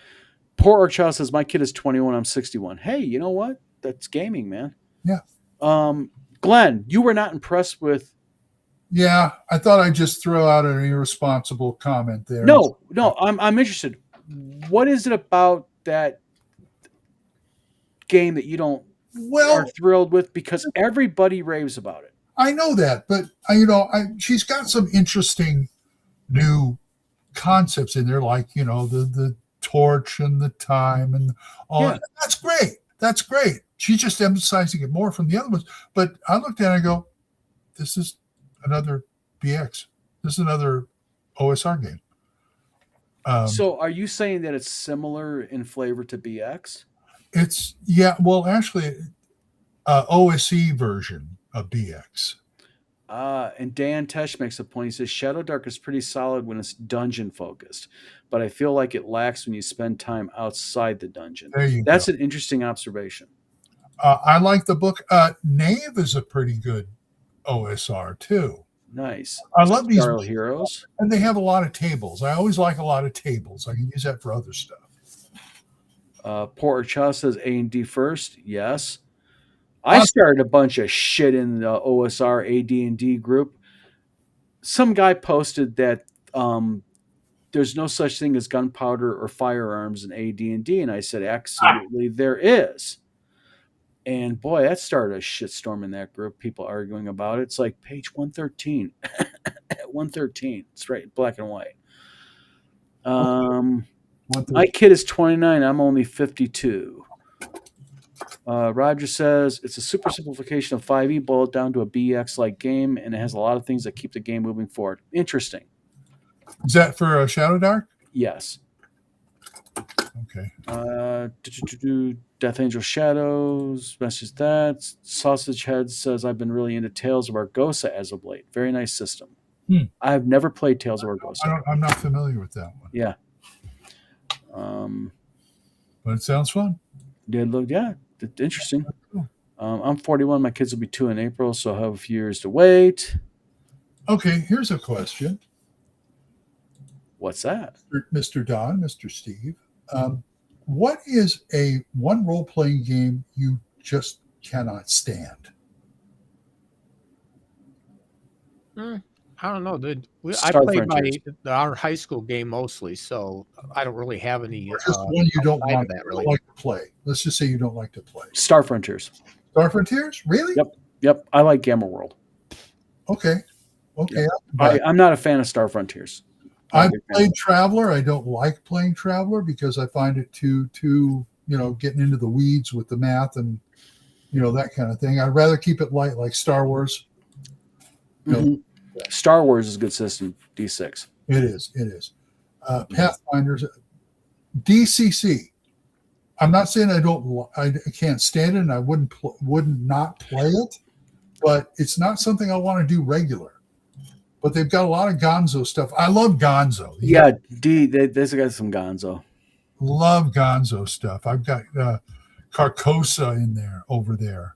Poor Archild says, my kid is 21. I'm 61. Hey, you know what? That's gaming, man. Yeah. Glenn, you were not impressed with. Yeah, I thought I'd just throw out an irresponsible comment there. No, I'm interested. What is it about that game that you don't are thrilled with? Because everybody raves about it. I know that, but she's got some interesting new concepts in there, like the torch and the time and all. Yeah. That's great. That's great. She's just emphasizing it more from the other ones. But I looked at it and I go, this is another BX. This is another OSR game. So are you saying that it's similar in flavor to BX? It's actually OSE version of BX. And Dan Tesh makes a point. He says Shadow Dark is pretty solid when it's dungeon focused, but I feel like it lacks when you spend time outside the dungeon. That's an interesting observation. I like the book. Knave is a pretty good OSR too. Nice. I love these heroes, and they have a lot of tables. I always like a lot of tables. I can use that for other stuff. Porter Chow says A&D first. Yes. I started a bunch of shit in the OSR AD&D group. Some guy posted that there's no such thing as gunpowder or firearms in AD&D, and I said, absolutely, there is. And boy, that started a shitstorm in that group. People arguing about it. It's like page 113. 113. It's right, black and white. My kid is 29. I'm only 52. Roger says it's a super simplification of 5e, boiled down to a BX-like game, and it has a lot of things that keep the game moving forward. Interesting. Is that for Shadow Dark? Yes. Okay. Death Angel Shadows, message that. Sausage Head says, I've been really into Tales of Argosa as of late. Very nice system. I've never played Tales of Argosa. I'm not familiar with that one. Yeah. But it sounds fun. Did look, yeah, interesting. I'm 41. My kids will be 2 in April, so I'll have a few years to wait. Okay, here's a question. What's that? Mr. Don, Mr. Steve. What is a one role-playing game you just cannot stand? I don't know. I Star played Frontiers. our high school game mostly, so I don't really have any. Or just one you don't outside of like, that, really. like to play. Let's just say you don't like to play. Star Frontiers. Star Frontiers? Really? Yep. I like Gamma World. Okay. Okay. I'm not a fan of Star Frontiers. I've played Traveler. I don't like playing Traveler because I find it too, getting into the weeds with the math and, that kind of thing. I'd rather keep it light, like Star Wars. Star Wars is a good system. D6. It is. Pathfinders, DCC. I'm not saying I can't stand it and I wouldn't not play it, but it's not something I want to do regular. But they've got a lot of Gonzo stuff. I love Gonzo. Yeah, there's got some Gonzo. Love Gonzo stuff. I've got Carcosa over there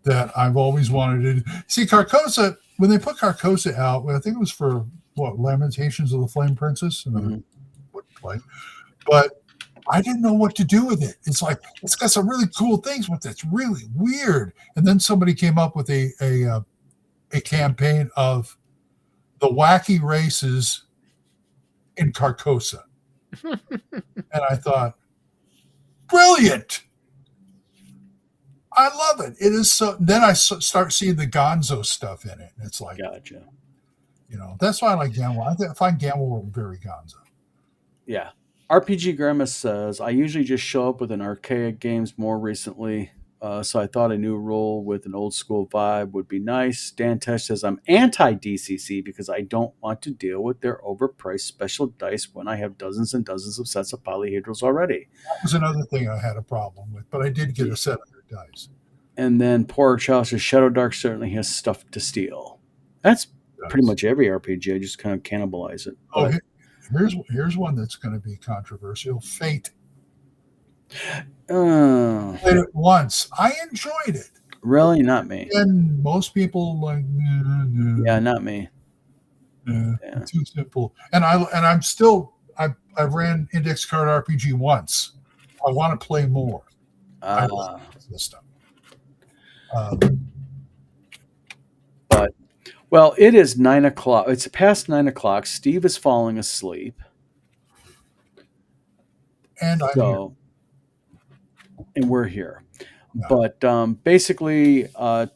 that I've always wanted to see. Carcosa, when they put Carcosa out, I think it was for Lamentations of the Flame Princess, and I wouldn't play, but I didn't know what to do with it. It's like it's got some really cool things, but it's really weird. And then somebody came up with a campaign of the wacky races in Carcosa. And I thought, brilliant. I love it. It is so. Then I start seeing the Gonzo stuff in it. And it's like, Gotcha. That's why I like Gamma. I find Gamma World very Gonzo. Yeah. RPG Grandma says, I usually just show up with an archaic games more recently. So I thought a new rule with an old school vibe would be nice. Dan Tesh says, I'm anti-DCC because I don't want to deal with their overpriced special dice when I have dozens and dozens of sets of polyhedrals already. That was another thing I had a problem with, but I did get a set of their dice. And then Poor Child says, Shadow Dark certainly has stuff to steal. That's pretty much every RPG. I just kind of cannibalize it. Oh, here's one that's going to be controversial. Fate. Played it once. I enjoyed it. Really? Not me. And most people like, Yeah, not me. Too simple. And I'm still I ran Index Card RPG once. I want to play more. I love this stuff. Well, it is 9:00. It's past 9:00. Steve is falling asleep. And we're here. Yeah. But basically,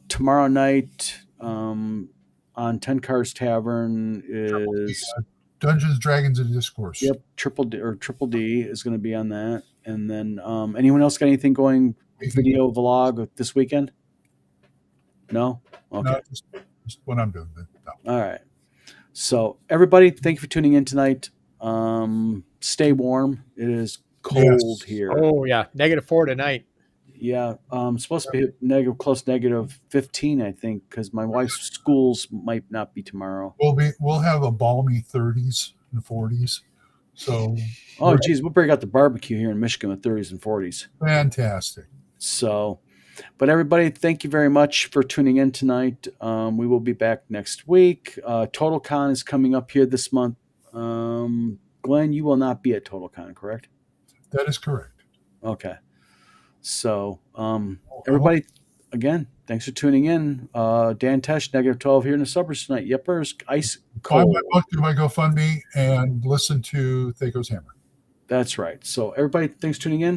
tomorrow night on 10 Cars Tavern is Dungeons, Dragons, and Discourse. Yep, Triple D is going to be on that. And then anyone else got anything going? Video vlog this weekend? No? Okay. No, just what I'm doing. No. All right. So everybody, thank you for tuning in tonight. Stay warm. It is cold here. Oh yeah, -4 tonight. Yeah, supposed to be close to -15, I think, because my wife's schools might not be tomorrow. We'll have a balmy 30s and 40s. So geez, we'll break out the barbecue here in Michigan with 30s and 40s. Fantastic. So, but everybody, thank you very much for tuning in tonight. We will be back next week. Total Con is coming up here this month. Glenn, you will not be at Total Con, correct? That is correct. Okay. So, everybody, again, thanks for tuning in. Dan Tesh, -12 here in the suburbs tonight. Yepers, Buy Cole. my book, do my GoFundMe, and listen to Thaco's Hammer. That's right. So everybody, thanks for tuning in.